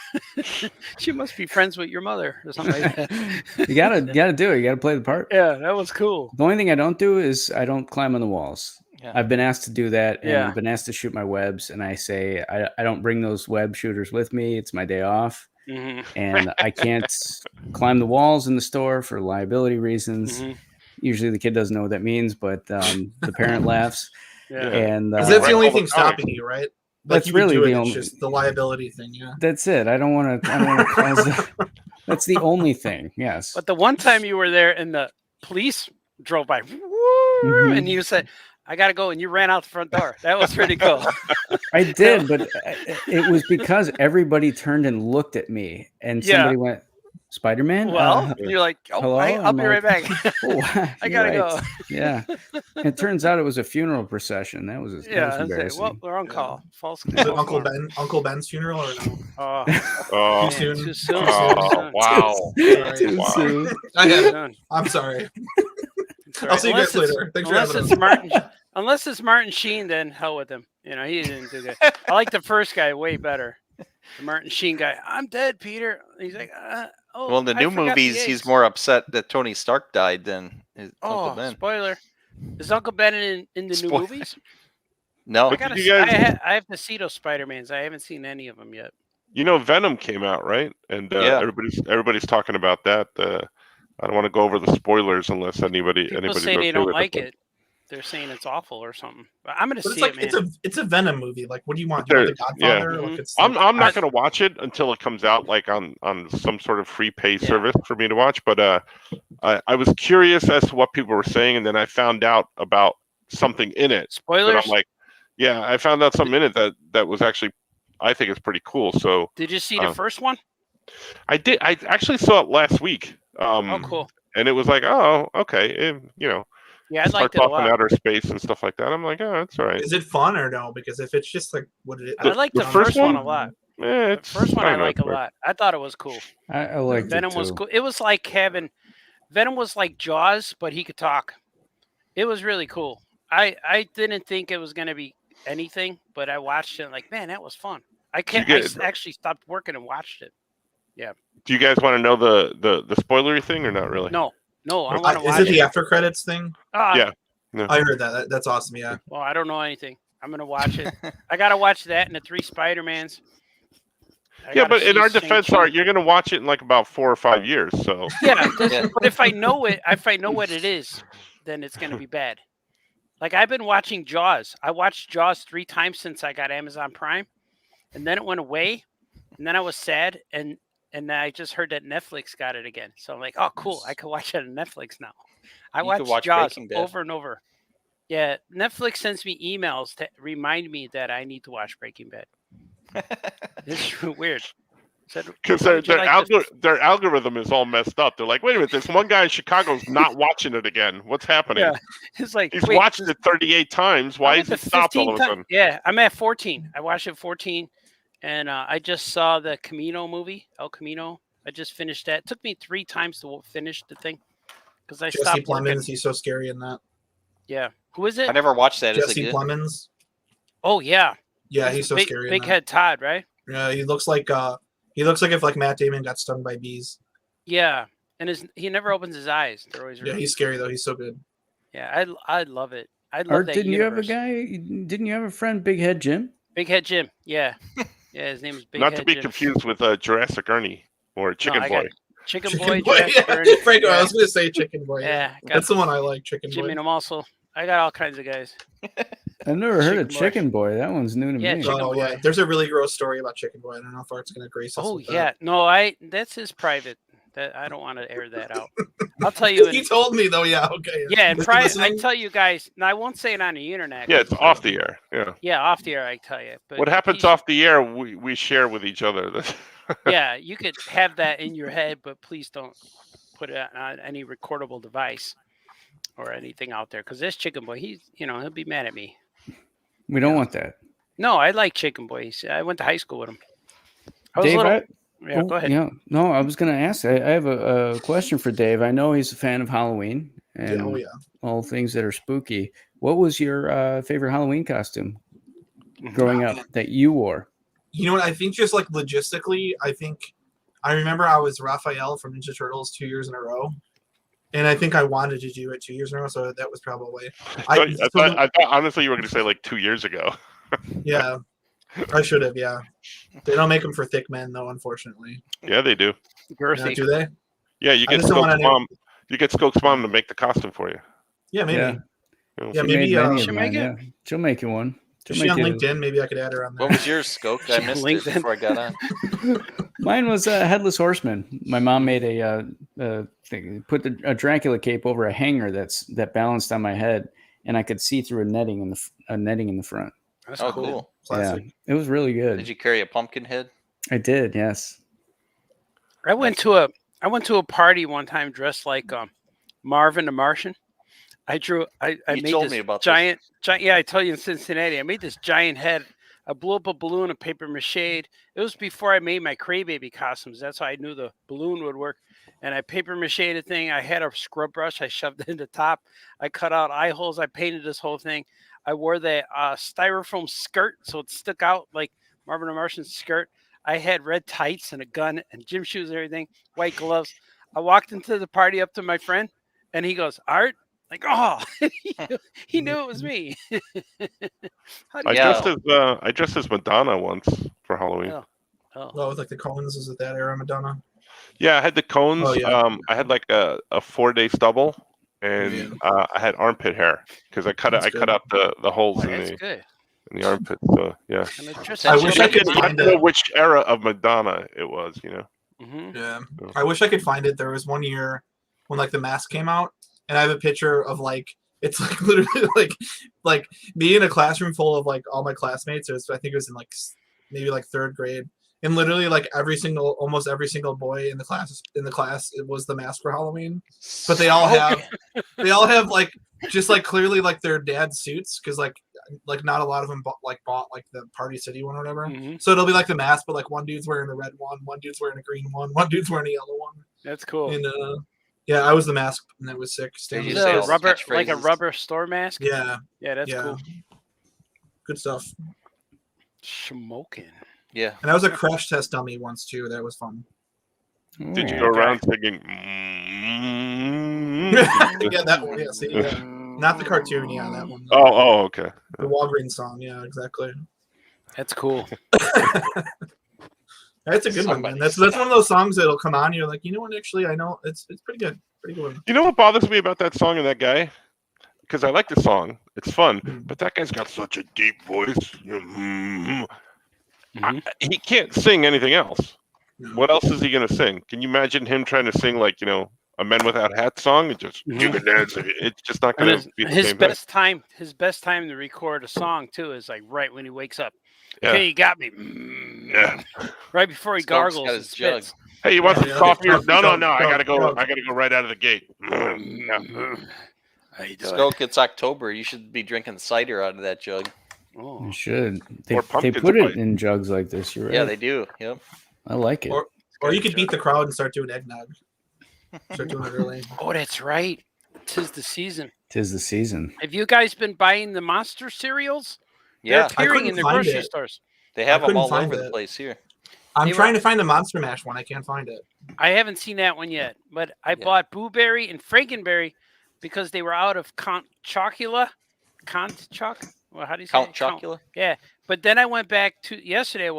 She must be friends with your mother or something like that." You gotta do it. You gotta play the part. Yeah, that was cool. The only thing I don't do is I don't climb on the walls. Yeah. I've been asked to do that, and Yeah. I've been asked to shoot my webs, and I say I don't bring those web shooters with me. It's my day off. And I can't climb the walls in the store for liability reasons. Usually the kid doesn't know what that means, but the parent laughs. Yeah. And Because that's the only thing stopping you, right? That's you would really do the it, only. It's just the liability thing, yeah. That's it. I don't want to cause. That's the only thing. Yes. But the one time you were there and the police drove by, and you said, "I gotta go," and you ran out the front door. That was pretty cool. I did, but it was because everybody turned and looked at me, and somebody went, "Spider-Man." Well, you're like, "Oh, hello? I'll be right back." I gotta go. Yeah. It turns out it was a funeral procession. That was embarrassing. Well, we're on call. False. Is it Uncle Ben's funeral or no? Oh, Too man, soon. Too soon. Wow. Too Wow. soon. I'm sorry. It's all I'll see you Unless guys it's- later. Thanks for Unless having it's us. Martin Sheen, then hell with him. You know, he didn't do good. I like the first guy way better. The Martin Sheen guy. "I'm dead, Peter." He's like, "Oh." Well, in the I new forgot the movies, he's eggs." more upset that Tony Stark died than his Uncle Ben. Spoiler. Is Uncle Ben in the new Spoiler. movies? No. I gotta. Did you guys- I have to see those Spider-Mans. I haven't seen any of them yet. You know, Venom came out, right? And everybody's talking about that. I don't want to go over the spoilers unless anybody's People say okay they don't with like but- it. They're saying it's awful or something. But I'm gonna But see it's like it, man. it's a Venom movie. Like, what do you want? Do you want the Godfather? Yeah. Like, it's I'm like- not going to watch it until it comes out, like on some sort of free pay service for me to watch. But I was curious as to what people were saying, and then I found out about something in it. Spoilers. And I'm like, yeah, I found out something in it that was actually, I think, it's pretty cool. So Did you see the first one? I did. I actually saw it last week. Oh, cool. And it was like, oh, okay, Yeah, I start liked it a talking lot. outer space and stuff like that. I'm like, oh, that's all right. Is it fun or no? Because if it's just like what it, I like the first one a lot. The First one I like a lot. I thought it was cool. I liked Venom it was too. cool. It was like Venom was like Jaws, but he could talk. It was really cool. I didn't think it was gonna be anything, but I watched it like, man, that was fun. I actually stopped working and watched it. Yeah. Do you guys want to know the spoilery thing or not really? No. No, I want to Is watch it the after credits thing? Yeah. I heard that. That's awesome. Yeah. Well, I don't know anything. I'm gonna watch it. I gotta watch that and the 3 Spider-Mans. Yeah, but in our defense, Art, you're going to watch it in like about 4 or 5 years. So yeah, but if I know what it is, then it's gonna be bad. Like I've been watching Jaws. I watched Jaws 3 times since I got Amazon Prime, and then it went away, and then I was sad, and I just heard that Netflix got it again. So I'm like, oh, cool, I can watch it on Netflix now. I watch Jaws over and over. Yeah, Netflix sends me emails to remind me that I need to watch Breaking Bad. It's weird. Because their algorithm is all messed up. They're like, wait a minute, this one guy in Chicago's not watching it again. What's happening? Yeah, it's like he's watched it 38 times. Why is it stopped all of a sudden? Yeah, I'm at 14. I watched it 14, and I just saw the Camino movie, El Camino. I just finished that. It took me 3 times to finish the thing because I stopped working. Jesse Plemons, he's so scary in that. Yeah, who is it? I never watched that. Jesse Plemons. Oh yeah. Yeah, he's so scary. Big Head Todd, right? Yeah, he looks like if like Matt Damon got stung by bees. Yeah, and he never opens his eyes. They're always he's scary though. He's so good. Yeah, I love it. I love that. Didn't you have a friend, Big Head Jim? Big Head Jim. Yeah, yeah. His name is Big Not Head to be Jim. confused with Jurassic Ernie or Chicken Boy. Chicken Boy. Yeah. Franco, I was going to say Chicken Boy. Yeah, that's the one I like. Chicken Boy. Jimmy also. I got all kinds of guys. I've never heard of Chicken Boy. That one's new to me. Yeah. There's a really gross story about Chicken Boy. I don't know if Art's going to grace us. Oh yeah, no, that's his private. That I don't want to air that out. I'll tell you. He told me though. Yeah. Okay. Yeah, in private, I tell you guys. Now I won't say it on the internet. Yeah, it's off the air. Yeah. Yeah, off the air. I tell you. But what happens off the air, we share with each other. Yeah, you could have that in your head, but please don't put it on any recordable device or anything out there. Because this Chicken Boy, he'll be mad at me. We don't want that. No, I like Chicken Boy. I went to high school with him. Dave, go ahead. Yeah, no, I was going to ask. I have a question for Dave. I know he's a fan of Halloween and all things that are spooky. What was your favorite Halloween costume growing up that you wore? You know what? I think just like logistically, I remember I was Raphael from Ninja Turtles 2 years in a row. And I think I wanted to do it 2 years in a row, so that was probably. I thought honestly you were going to say like 2 years ago. Yeah, I should have. Yeah, they don't make them for thick men though, unfortunately. Yeah, they do. Yeah, do they? Yeah, you get Skoke's mom. You get Skoke's mom to make the costume for you. Yeah, maybe. Yeah, maybe. She'll make you one. Is she on LinkedIn? Maybe I could add her on there. What was yours, Skoke? I missed it before I got on. Mine was a Headless Horseman. My mom made a thing, put a Dracula cape over a hanger that balanced on my head, and I could see through a netting in the front. That's cool. Classic. Yeah, it was really good. Did you carry a pumpkin head? I did. Yes. I went to a party one time dressed like Marvin the Martian. I made this giant. Yeah, I tell you in Cincinnati, I made this giant head. I blew up a balloon of paper mache. It was before I made my Crybaby costumes. That's how I knew the balloon would work. And I paper mache the thing. I had a scrub brush. I shoved it in the top. I cut out eye holes. I painted this whole thing. I wore the styrofoam skirt so it stuck out like Marvin the Martian's skirt. I had red tights and a gun and gym shoes and everything, white gloves. I walked into the party up to my friend, and he goes, "Art?" Like, oh, he knew it was me. I dressed as Madonna once for Halloween. Oh, with like the cones, is it that era Madonna? Yeah, I had the cones. Oh, yeah. I had like a 4-day stubble, and I had armpit hair because I cut out the holes in the armpit. So yeah, I wish I could find know which era of Madonna it was. Mm-hmm. Yeah, I wish I could find it. There was one year when like the mask came out. And I have a picture of like it's like literally like me in a classroom full of like all my classmates. I think it was in like maybe like 3rd grade, and literally like almost every single boy in the class it was the mask for Halloween. But they all have like just like clearly like their dad's suits because like not a lot of them bought like the Party City one or whatever. Mm-hmm. So it'll be like the mask, but like one dude's wearing the red one dude's wearing a green one dude's wearing a yellow one. That's cool. And yeah, I was the mask, and that was sick. Like a rubber store mask. Yeah, that's cool. Good stuff. Smoking. Yeah, and I was a crash test dummy once too. That was fun. Did you go around singing? Yeah, that one. Yeah, see, yeah. Not the cartoon. Yeah, that one. Oh, okay. The Walgreens song. Yeah, exactly. That's cool. That's a good one, man. That's one of those songs that'll come on. You're like, you know what? Actually, I know it's pretty good. Pretty good one. You know what bothers me about that song and that guy? Because I like the song, it's fun, but that guy's got such a deep voice. He can't sing anything else. No. What else is he gonna sing? Can you imagine him trying to sing like a Men Without Hats song? And just you can dance. It's just not gonna be the same thing. His best time to record a song too is like right when he wakes up. Yeah. Okay, you got me. Yeah. Right before he Scott's gargles got and his jug. spits. Hey, you want some coffee? No. I gotta go. Go. I gotta go right out of the gate. How you doing? Scoke, it's October. You should be drinking cider out of that jug. Oh. You should. They Or pumpkin put it spice. in jugs like this. You're right. Yeah, they do. Yep. I like it. Or you could beat the crowd and start doing eggnog. Start doing it early. Oh, that's right. 'Tis the season. 'Tis the season. Have you guys been buying the Monster cereals? Yeah, They're appearing in the couldn't find grocery it. stores. they have I them couldn't all find over the it. place here. I'm They trying to find the Monster Mash one. I can't find it. I haven't seen that one yet, but I bought Blueberry and Frankenberry because they were out of Count Chocula. Well, how do you say Count it? Chocula? Yeah, but then I went back to yesterday.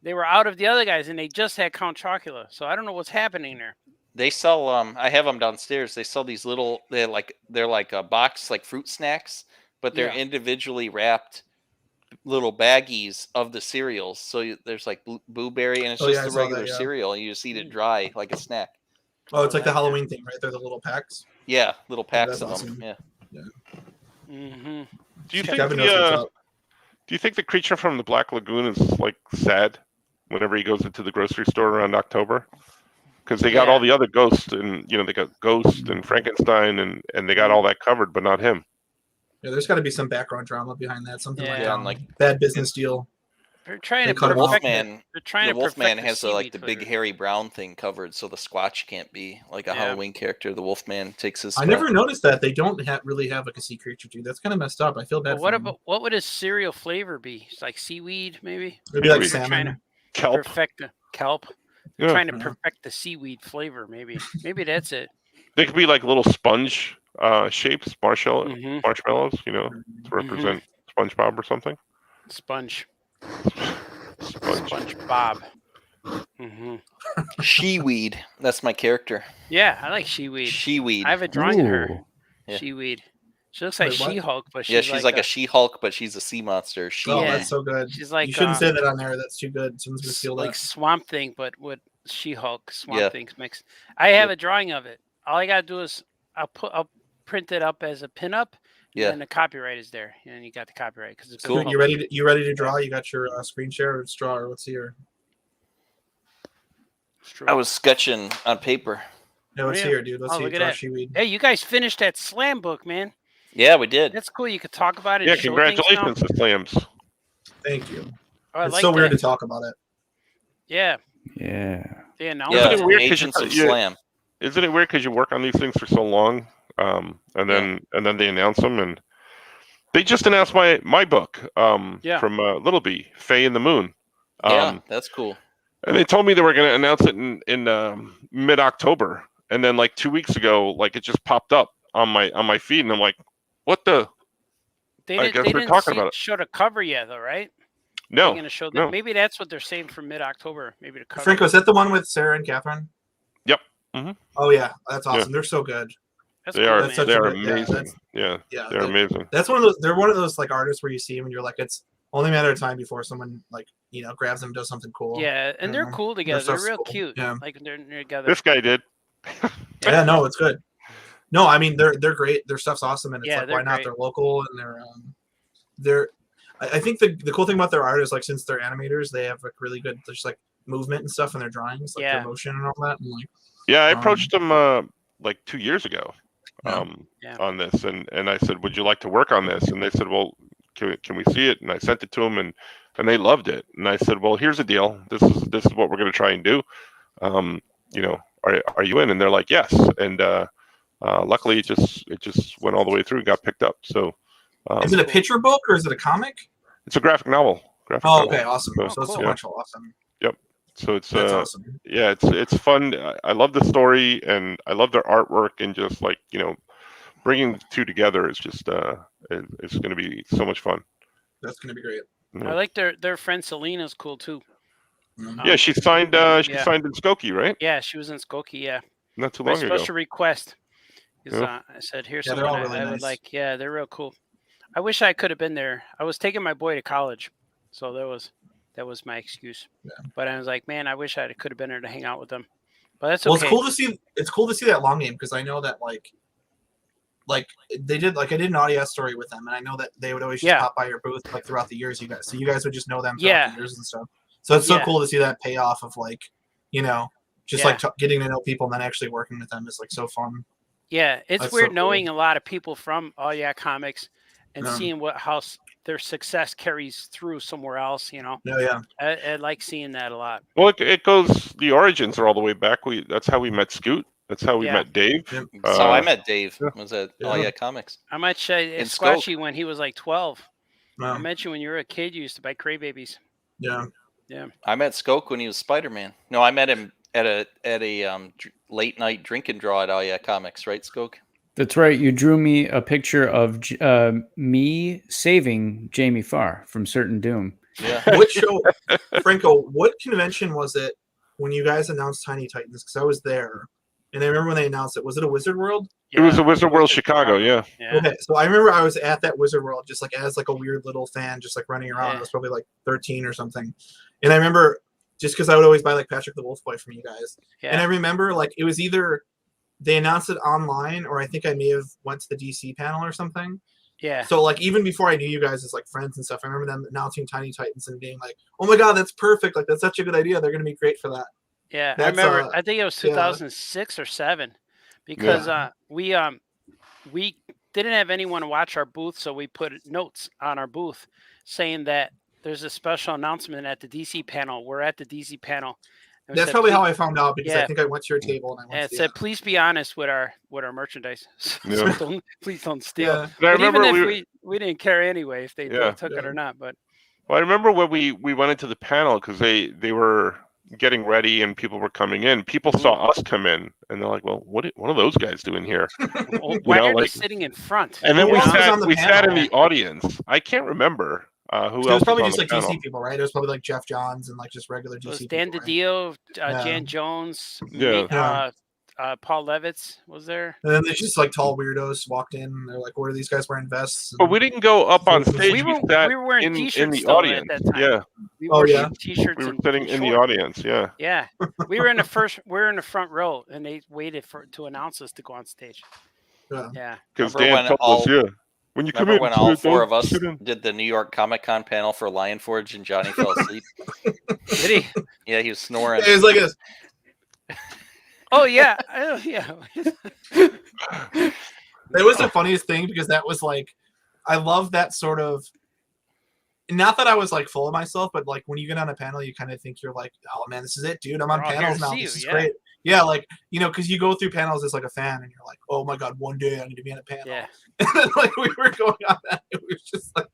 They were out of the other guys and they just had Count Chocula. So I don't know what's happening there. They sell I have them downstairs. They sell these little they're like a box like fruit snacks, but they're Yeah. individually wrapped little baggies of the cereals. So there's like blueberry and it's Oh, just yeah, I the saw regular that, yeah. cereal and you just eat it dry like a snack. Oh, it's like the Halloween thing, right? They're the little packs. Yeah, little packs that's of awesome. them. Yeah. Mm-hmm. Do you think Kevin knows what's up. Do you think the creature from the Black Lagoon is like sad whenever he goes into the grocery store around October? Because they got all the other ghosts, and they got Ghost and Frankenstein, and they got all that covered, but not him. Yeah, there's got to be some background drama behind that. Something Yeah, like, and bad business deal. They're trying They to cut The him off. perfect Wolfman, They're trying the to Wolfman perfect has the like the seaweed big flavor. hairy brown thing covered, so the Squatch can't be like a Yeah. Halloween character. The Wolfman takes his. I never noticed that they don't really have like a sea creature too. That's kind of messed up. I feel bad. But what would his cereal flavor be? It's like seaweed, maybe. It'd be like Maybe They're trying salmon. to Kelp. perfect the kelp. Yeah. Trying to Yeah. perfect the seaweed flavor, maybe. Maybe that's it. They could be like little sponge shapes, marshmallows, Mhm. to represent SpongeBob or something. Sponge. Sponge. SpongeBob. Mm-hmm. Sheweed. That's my character. Yeah, I like Sheweed. Sheweed. I have a drawing of her. Ooh. Yeah. Sheweed. She looks like Wait, what? She-Hulk, but She's like a She-Hulk, but she's a sea monster. Oh, Sheweed. Yeah. that's so good. She's like You shouldn't say that on there. That's too good. Someone's gonna steal like that. Swamp Thing, but with She-Hulk. Swamp Yeah. Thing's mixed. I have a drawing of it. All I gotta do is I'll print it up as a pinup. Yeah. And the copyright is there, and you got the copyright because it's Cool. You ready to draw? You got your screen share or straw or what's here? I was sketching on paper. No, it's yeah. here, dude. Let's Oh, see. look at Draw that. Seaweed. Hey, you guys finished that slam book, man. Yeah, we did. That's cool. You could talk about it. Yeah, and show things now. congratulations to Slams. Thank you. Oh, I It's like so weird that. to talk about it. Yeah, Yeah. they announced Yeah, Isn't it it. weird 'cause Agents of you- Slam. Isn't it weird because you work on these things for so long, and then they announce them, and they just announced my book from Little B, Faye and the Moon. Yeah, that's cool. And they told me they were going to announce it in mid-October, and then like 2 weeks ago, like it just popped up on my feed, and I'm like, what the? They I didn't, guess they we're didn't talking about it. show the cover yet, though, right? No, They're gonna show that. no. Maybe that's what they're saying for mid-October. Maybe the cover. Franco, is that the one with Sarah and Catherine? Yep. Mhm. Oh yeah, that's Yeah. awesome. They're so good. That's They cool, are man. That's such they a are good- yeah, amazing. that's- Yeah, Yeah, they're amazing. That's one of those. They're one of those like artists where you see them and you're like, it's only a matter of time before someone like grabs them and does something cool. Yeah, and they're Yeah. cool together. so They're real cool. cute. Yeah. Like they're together. This guy did. Yeah, no, it's good. No, I mean they're great. Their stuff's awesome, and it's Yeah, like they're why not? great. They're local and they're. I think the cool thing about their art is like since they're animators, they have like really good just like movement and stuff in their drawings, like Yeah. their motion and all that. And like Yeah, I approached them like 2 years ago Yeah. on this, and I said, "Would you like to work on this?" And they said, "Well, can we see it?" And I sent it to them, and they loved it. And I said, "Well, here's the deal. This is what we're going to try and do. Are you in?" And they're like, "Yes." And luckily, it just went all the way through, and got picked up. So, is it a picture book or is it a comic? it's a graphic novel. Oh, okay, awesome. So, So it's cool. sequential, awesome. So it's That's awesome. yeah, it's fun. I love the story and I love their artwork, and just like, bringing the two together is just it's going to be so much fun. That's gonna be great. I like their friend Selena's cool too. Yeah, she signed yeah. signed in Skokie, right? Yeah, she was in Skokie. Yeah, Not too my long ago. special request is Yeah. I said, here's Yeah, they're someone all really I would nice. like. Yeah, they're real cool. I wish I could have been there. I was taking my boy to college, so that was my excuse. Yeah. But I was like, man, I wish I could have been there to hang out with them. But that's Well, okay. it's cool to see that long game, because I know that like they did, like I did an audio story with them, and I know that they would always just pop by your booth like throughout the years, you guys. So you guys would just know them throughout the years and stuff. So it's so cool to see that payoff of like, just like getting to know people and then actually working with them is like so fun. Yeah, it's That's weird so knowing cool. a lot of people from All Yeah Comics and seeing how their success carries through somewhere else. Yeah. I like seeing that a lot. Well, it goes. The origins are all the way back. That's how we met Scoot. That's how we met Dave. Yep. So I met Dave. Was at Oh Yeah Comics. I met Squatchy when he was like 12. I met you when you were a kid. You used to buy Crybabies. Yeah. Yeah. I met Skoke when he was Spider-Man. No, I met him at a late night drink and draw at Oh Yeah Comics, right, Skoke? That's right. You drew me a picture of me saving Jamie Farr from certain doom. Yeah. What show, Franco? What convention was it when you guys announced Tiny Titans? Because I was there, and I remember when they announced it. Was it a Wizard World? It was a Wizard World Chicago. Yeah. Okay, so I remember I was at that Wizard World just like as like a weird little fan, just like running around. I was probably like 13 or something, and I remember just because I would always buy like Patrick the Wolf Boy from you guys, and I remember like it was either they announced it online or I think I may have went to the DC panel or something. Yeah. So like even before I knew you guys as like friends and stuff, I remember them announcing Tiny Titans and being like, "Oh my God, that's perfect! Like that's such a good idea. They're going to be great for that." Yeah, I remember. I think it was 2006 or 7, because we didn't have anyone watch our booth, so we put notes on our booth saying that there's a special announcement at the DC panel. We're at the DC panel. That's probably how I found out, because I think I went to your table and I went. And it said, "Please be honest with our merchandise. So please don't steal." Yeah. But even if we didn't care anyway if they took it or not. But I remember when we went into the panel, because they were getting ready and people were coming in. People saw us come in and they're like, "Well, what are those guys doing here?" Why are they sitting in front? And then we sat in the audience. I can't remember. Who else? It was probably just like panel. DC people, right? It was probably like Jeff Johns and like just regular DC people. Dan DiDio, Jan Jones, Paul Levitz was there. And then there's just like tall weirdos walked in. And they're like, "What are these guys wearing vests?" But we didn't go up on stage. We were wearing t-shirts in the audience. At that time. Yeah. We were t-shirts. We were sitting in the audience. Yeah. Yeah. We were in the front row, and they waited to announce us to go on stage. Yeah. Because Dan told us, when you come in, when all four of us did the New York Comic Con panel for Lion Forge and Johnny fell asleep? Did he? Yeah, he was snoring. It was like this. Oh yeah, yeah. That was the funniest thing, because that was like, I love that sort of. Not that I was like full of myself, but like when you get on a panel, you kind of think you're like, "Oh man, this is it, dude! I'm on panels now. This is great." Yeah, like because you go through panels as like a fan, and you're like, "Oh my God, one day I need to be on a panel." Yeah. And then like we were going on that, it was just like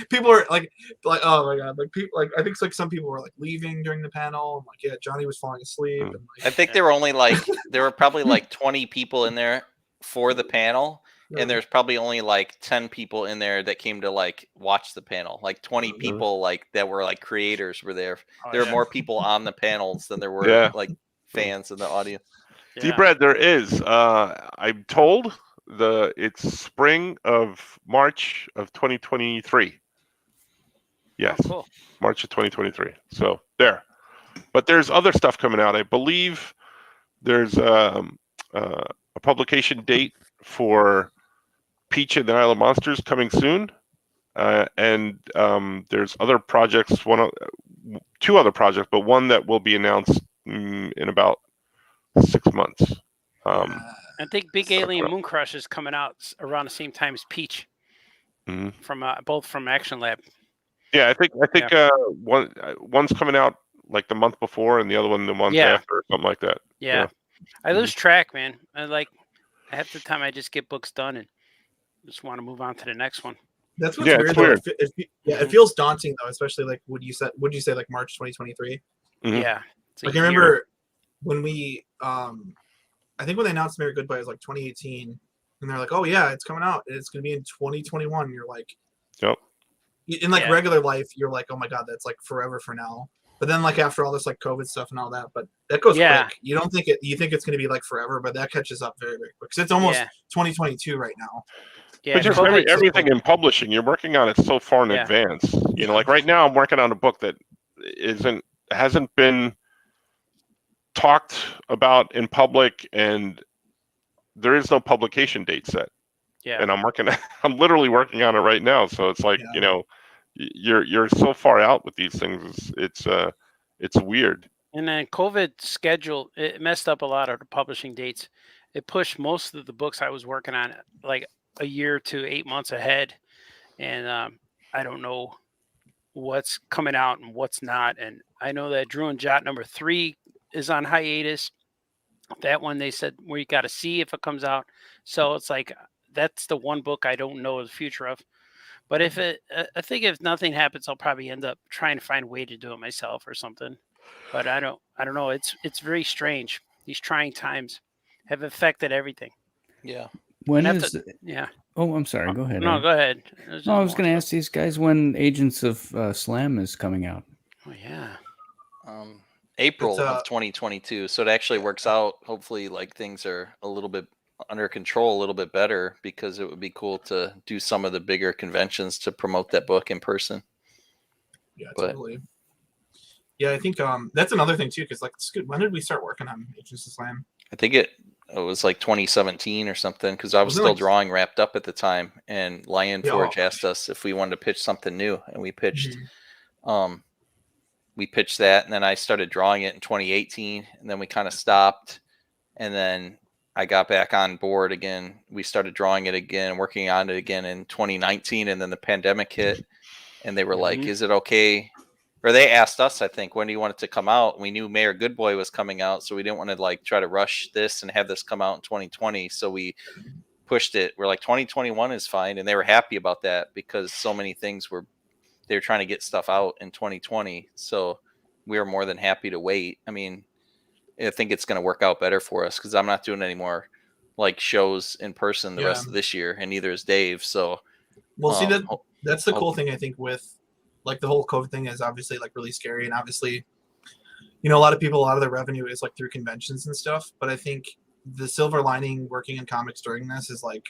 people were like, "Oh my God!" Like people, like I think like some people were like leaving during the panel, and like Johnny was falling asleep. And, like, I think there were probably like 20 people in there for the panel. And there's probably only like 10 people in there that came to like watch the panel. Like 20 people like that were like creators were there. There were more people on the panels than there were like fans in the audience. D-Brad, there is. I'm told it's spring of March of 2023. Yes, cool. March of 2023. So there. But there's other stuff coming out. I believe there's a publication date for Peach and the Isle of Monsters coming soon, and there's other projects. Two other projects, but one that will be announced in about 6 months. I think Big Alien Moon Crush is coming out around the same time as Peach, from both from Action Lab. Yeah, I think one's coming out like the month before, and the other one the month after, or something like that. Yeah. I lose track, man. Half the time I just get books done and just want to move on to the next one. That's what's weird. Though. It feels daunting though, especially like would you say like March 2023? Yeah. Like I remember when we, I think when they announced Married Goodbye, it was like 2018, and they're like, "Oh yeah, it's coming out. It's going to be in 2021." You're like, Yep. in like regular life, you're like, "Oh my god, that's like forever for now." But then like after all this like COVID stuff and all that, but that goes quick. You don't think it? You think it's going to be like forever, but that catches up very very quick. Because it's almost 2022 right now. Yeah, but just everything in publishing, you're working on it so far in advance. You know, like right now, I'm working on a book that hasn't been talked about in public, and there is no publication date set. Yeah. And I'm literally working on it right now. So it's like, you know, you're so far out with these things. It's weird. And then COVID schedule, it messed up a lot of the publishing dates. It pushed most of the books I was working on like a year to 8 months ahead. And I don't know what's coming out and what's not. And I know that Drew and Jot number 3 is on hiatus. That one they said we got to see if it comes out. So it's like that's the one book I don't know the future of. But I think if nothing happens, I'll probably end up trying to find a way to do it myself or something. But I don't know. It's very strange. These trying times have affected everything. Yeah. Oh, I'm sorry. Go ahead. No, go ahead. I was going to ask these guys when Agents of Slam is coming out. Oh yeah. April of 2022. So it actually works out. Hopefully, like things are a little bit under control, a little bit better, because it would be cool to do some of the bigger conventions to promote that book in person. Yeah, totally. Yeah, I think that's another thing too, because like, when did we start working on Agents of Slam? I think it was like 2017 or something, because I was still drawing wrapped up at the time, and Lion Forge asked us if we wanted to pitch something new, and we pitched. We pitched that, and then I started drawing it in 2018, and then we kind of stopped, and then I got back on board again. We started drawing it again, working on it again in 2019, and then the pandemic hit, and they were like, "Is it okay?" Or they asked us, I think, when do you want it to come out? We knew Mayor Goodboy was coming out, so we didn't want to like try to rush this and have this come out in 2020. So we pushed it. We're like, 2021 is fine, and they were happy about that because so many things they were trying to get stuff out in 2020. So we were more than happy to wait. I mean, I think it's going to work out better for us because I'm not doing any more like shows in person the rest of this year, and neither is Dave. So, well, see, that's the cool thing, I think, with like the whole COVID thing is obviously like really scary. And obviously, you know, a lot of their revenue is like through conventions and stuff. But I think the silver lining working in comics during this is like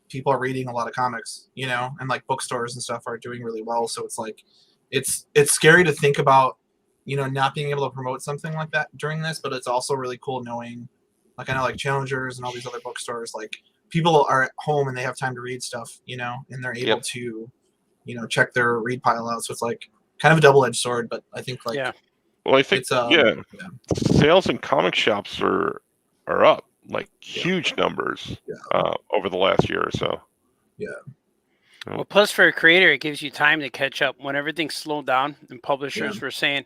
people are reading a lot of comics, you know, and like bookstores and stuff are doing really well. So it's like, it's scary to think about, you know, not being able to promote something like that during this, but it's also really cool knowing, like, I know like Challengers and all these other bookstores, like people are at home and they have time to read stuff, you know, and they're able to, you know, check their read pile out. So it's like kind of a double-edged sword, but I think like, well, I think, sales in comic shops are up like huge numbers over the last year or so. Yeah. Well, plus for a creator, it gives you time to catch up when everything's slowed down and publishers were saying,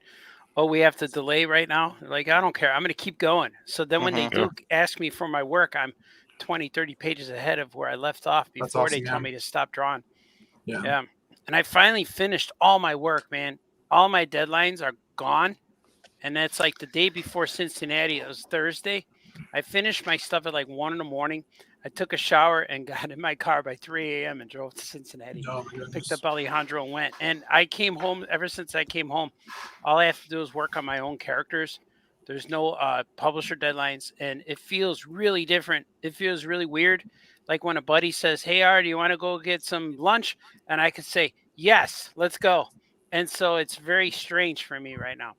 "Oh, we have to delay right now." Like, I don't care. I'm going to keep going. So then when they do ask me for my work, I'm 20, 30 pages ahead of where I left off before they tell me to stop drawing. Yeah. And I finally finished all my work, man. All my deadlines are gone. And that's like the day before Cincinnati. It was Thursday. I finished my stuff at like 1 a.m. I took a shower and got in my car by 3 a.m. and drove to Cincinnati. Picked up Alejandro and went. And I came home. Ever since I came home, all I have to do is work on my own characters. There's no publisher deadlines. And it feels really different. It feels really weird. Like when a buddy says, "Hey, Art, do you want to go get some lunch?" And I could say, "Yes, let's go." And so it's very strange for me right now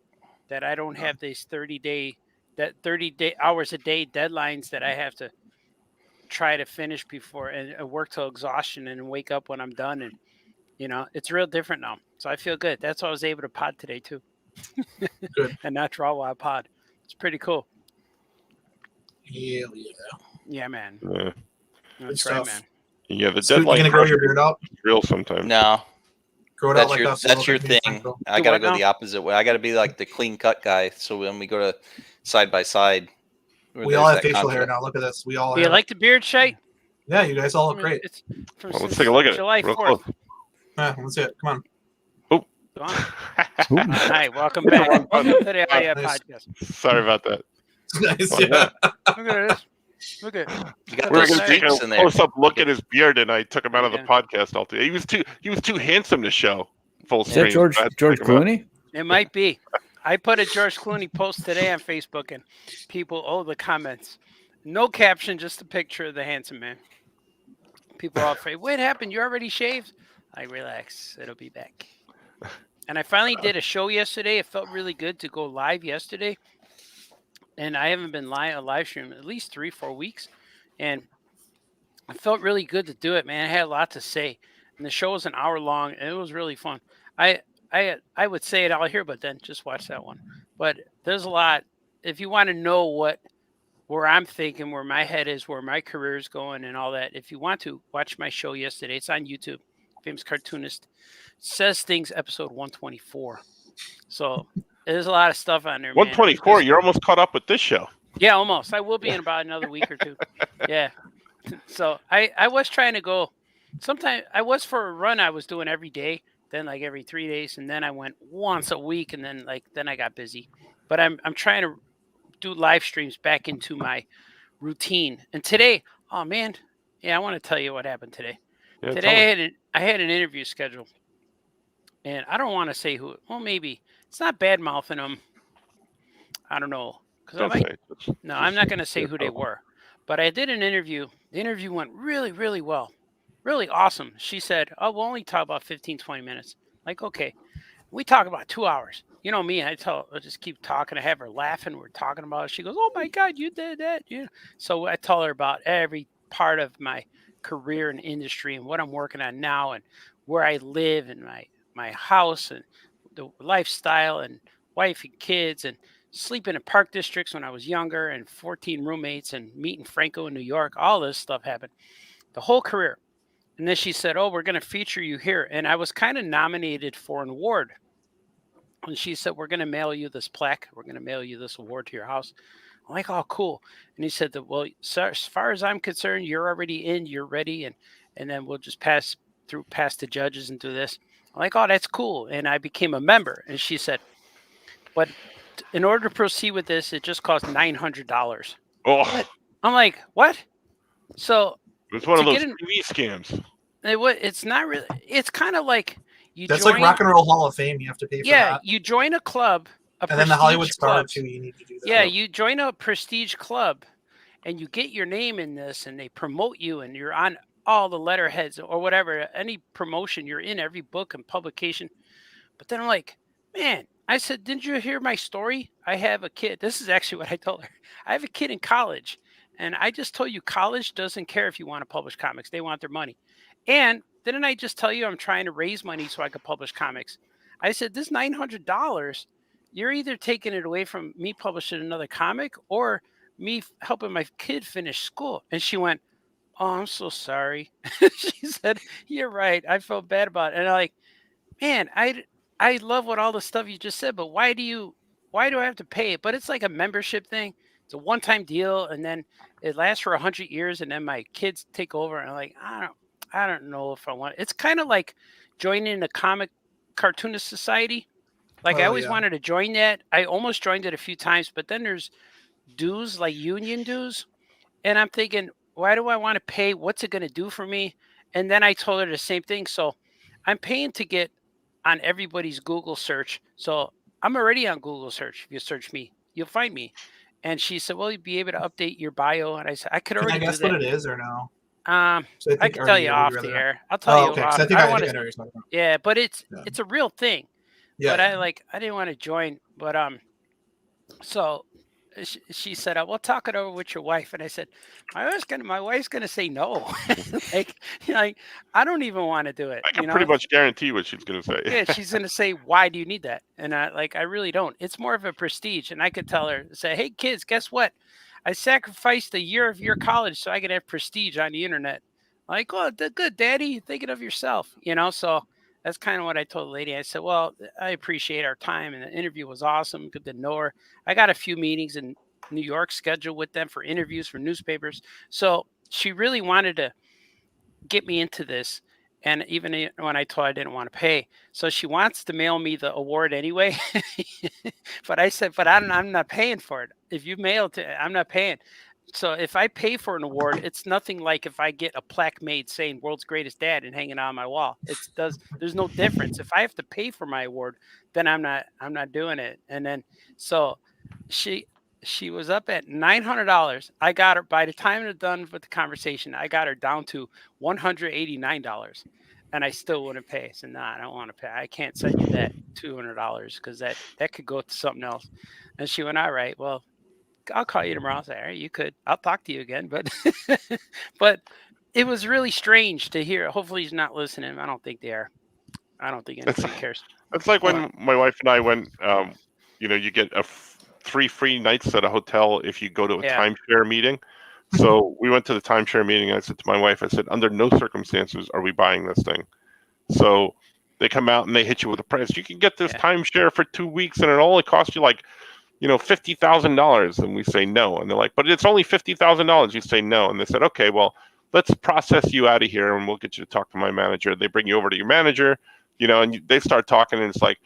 that I don't have these 30 hours a day deadlines that I have to try to finish before and work till exhaustion and wake up when I'm done. And, you know, it's real different now. So I feel good. That's why I was able to pod today too. Good. And not draw while I pod. It's pretty cool. Hell yeah. Yeah, man. Yeah. That's right, man. Yeah, the So deadline. you gonna grow your beard out? Real sometimes. No, Grow it out like us. that's your thing. I gotta go the opposite way. I gotta be like the clean cut guy. So when we go to side by side, we all have facial hair now. Look at this. We all. Do you like the beard, Shay? Yeah, you guys all look great. It's from Well, let's take a look at July it. Real 4th. close. Yeah, let's see it. Come on. All right, welcome back. Welcome to the podcast. Sorry about that. Nice, yeah. Look at this. Look at. You got We're those gonna take a streaks in there. close-up look at his beard, and I took him out of the Yeah. podcast altogether. He was too handsome to show full Is screen. that George so I had to take him out. Clooney? It might be. I put a George Clooney post today on Facebook, and people, the comments, no caption, just a picture of the handsome man. People are all afraid. What happened? You already shaved? I relax. It'll be back. And I finally did a show yesterday. It felt really good to go live yesterday. And I haven't been a live stream at least 3-4 weeks. And it felt really good to do it, man. I had a lot to say. And the show was an hour long, and it was really fun. I would say it all here, but then just watch that one. But there's a lot. If you want to know where I'm thinking, where my head is, where my career is going and all that, if you want to, watch my show yesterday. It's on YouTube. Famous Cartoonist Says Things, episode 124. So there's a lot of stuff on there, 124, you're almost caught up with this show. Yeah, almost. I will be in about another week or two. Yeah. So I was trying to go. Sometimes I was for a run I was doing every day, then like every 3 days, and then I went once a week, and then I got busy. But I'm trying to do live streams back into my routine. And today, oh man, yeah, I want to tell you what happened today. Yeah, Today I had an interview scheduled, and I don't want to say who. Well, maybe it's not bad mouthing them. I don't know. I'm not going to say who they were, but I did an interview. The interview went really, really well. Really awesome. She said, oh, we'll only talk about 15, 20 minutes. Like, okay. We talk about 2 hours. You know me, I just keep talking. I have her laughing. We're talking about it. She goes, oh my God, you did that. Yeah. So I tell her about every part of my career and industry and what I'm working on now and where I live and my house and the lifestyle and wife and kids and sleeping in park districts when I was younger and 14 roommates and meeting Franco in New York. All this stuff happened. The whole career. And then she said, oh, we're going to feature you here. And I was kind of nominated for an award. And she said, we're going to mail you this plaque. We're going to mail you this award to your house. I'm like, oh, cool. And he said, well, sir, as far as I'm concerned, you're already in, you're ready. And then we'll just pass the judges and do this. I'm like, oh, that's cool. And I became a member. And she said, but in order to proceed with this, it just cost $900. Oh, I'm like, what? So it's one of those TV scams. It's not really. It's kind of like That's like Rock and Roll Hall of Fame. You have to pay for that. Yeah, you join a club. And then the Hollywood Star too. You need to do that. Yeah, you join a prestige club, and you get your name in this, and they promote you, and you're on all the letterheads or whatever. Any promotion, you're in every book and publication. But then I'm like, man. I said, didn't you hear my story? I have a kid. This is actually what I told her. I have a kid in college. And I just told you college doesn't care if you want to publish comics. They want their money. And didn't I just tell you I'm trying to raise money so I could publish comics? I said, this $900, you're either taking it away from me publishing another comic or me helping my kid finish school. And she went, oh, I'm so sorry. She said, you're right. I felt bad about it. And I'm like, man, I love what all the stuff you just said, but why do I have to pay it? But it's like a membership thing. It's a one-time deal, and then it lasts for 100 years, and then my kids take over, and I'm like, I don't know if I want it. It's kind of like joining a comic cartoonist society. Like I always wanted to join that. I almost joined it a few times, but then there's dues, like union dues, and I'm thinking, why do I want to pay? What's it going to do for me? And then I told her the same thing. So I'm paying to get on everybody's Google search. So I'm already on Google search. If you search me, you'll find me. And she said, well, you'd be able to update your bio. And I said, I could already Can I guess do that. what it is or no? I can tell you off the air. I'll tell you. Okay, off. I think I know what you're talking about. Yeah, but it's a real thing. Yeah. But I didn't want to join. But so she said, "We'll talk it over with your wife." And I said, "My wife's gonna say no." like I don't even want to do it. I can pretty much guarantee what she's gonna say. Yeah, she's gonna say, "Why do you need that?" And I really don't. It's more of a prestige. And I could tell her, say, "Hey, kids, guess what? I sacrificed a year of your college so I could have prestige on the internet." Like, oh, good, Daddy, thinking of yourself, So that's kind of what I told the lady. I said, well, I appreciate our time, and the interview was awesome. Good to know her. I got a few meetings in New York scheduled with them for interviews for newspapers. So she really wanted to get me into this. And even when I told her I didn't want to pay, so she wants to mail me the award anyway. But I said, but I'm not paying for it. If you mail it to, I'm not paying. So if I pay for an award, it's nothing like if I get a plaque made saying "World's Greatest Dad" and hanging on my wall. There's no difference. If I have to pay for my award, then I'm not doing it. And then so she was up at $900. I got her by the time we're done with the conversation. I got her down to $189, and I still wouldn't pay. So nah, I don't want to pay. I can't send you that $200 because that could go to something else. And she went, all right, well, I'll call you tomorrow. I was like, all right, you could. I'll talk to you again. But but it was really strange to hear. Hopefully he's not listening. I don't think they are. I don't think anybody cares. It's like when my wife and I went, you get 3 free nights at a hotel if you go to a timeshare meeting. So we went to the timeshare meeting. And I said to my wife, I said, under no circumstances are we buying this thing. So they come out and they hit you with a price. You can get this timeshare for 2 weeks and it only costs you like, $50,000. And we say no. And they're like, but it's only $50,000. You say no. And they said, okay, well, let's process you out of here and we'll get you to talk to my manager. They bring you over to your manager, and they start talking and it's like,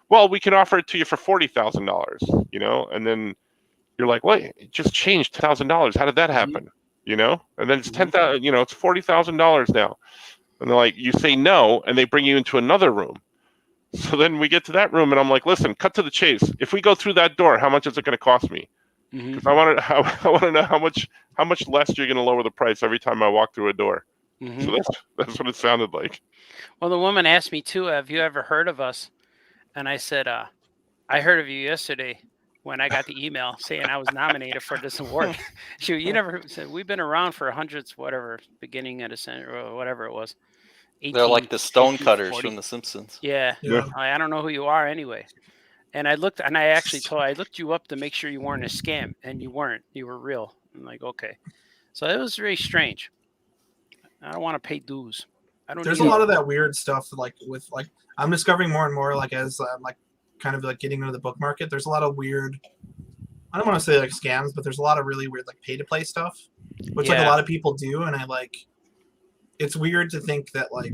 well, we can offer it to you for $40,000, and then you're like, wait, it just changed $1,000. How did that happen? And then it's $10,000, it's $40,000 now. And they're like, you say no, and they bring you into another room. So then we get to that room and I'm like, listen, cut to the chase. If we go through that door, how much is it going to cost me? Because I want to know how much less you're going to lower the price every time I walk through a door. So that's what it sounded like. Well, the woman asked me too, have you ever heard of us? And I said, I heard of you yesterday when I got the email saying I was nominated for this award. You never said, we've been around for hundreds, whatever, beginning of the century or whatever it was. They're like the stonecutters from The Simpsons. Yeah. I don't know who you are anyway. And I looked, and I actually I looked you up to make sure you weren't a scam, and you weren't. You were real. I'm like, okay. So it was very strange. I don't want to pay dues. There's a lot of that weird stuff, I'm discovering more and more, as I'm kind of getting into the book market. There's a lot of weird, I don't want to say scams, but there's a lot of really weird pay to play stuff, which a lot of people do, and it's weird to think that I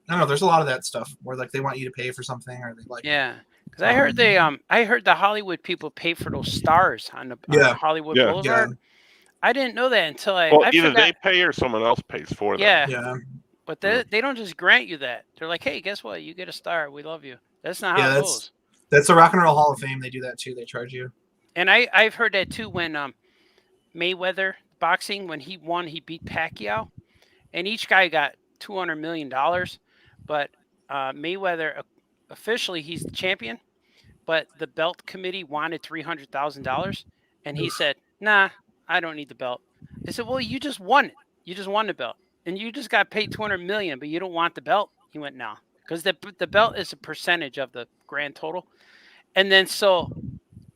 don't know. There's a lot of that stuff where they want you to pay for something, or they because I heard I heard the Hollywood people pay for those stars on the Hollywood Boulevard. I didn't know that until I either they pay or someone else pays for them. Yeah. But they don't just grant you that. They're like, hey, guess what? You get a star. We love you. That's not how it goes. That's the Rock and Roll Hall of Fame. They do that too. They charge you. And I've heard that too when Mayweather boxing, when he won, he beat Pacquiao. And each guy got $200 million. But Mayweather, officially, he's the champion. But the belt committee wanted $300,000. And he said, nah, I don't need the belt. They said, well, you just won it. You just won the belt. And you just got paid $200 million, but you don't want the belt. He went, no. Because the belt is a percentage of the grand total. And then so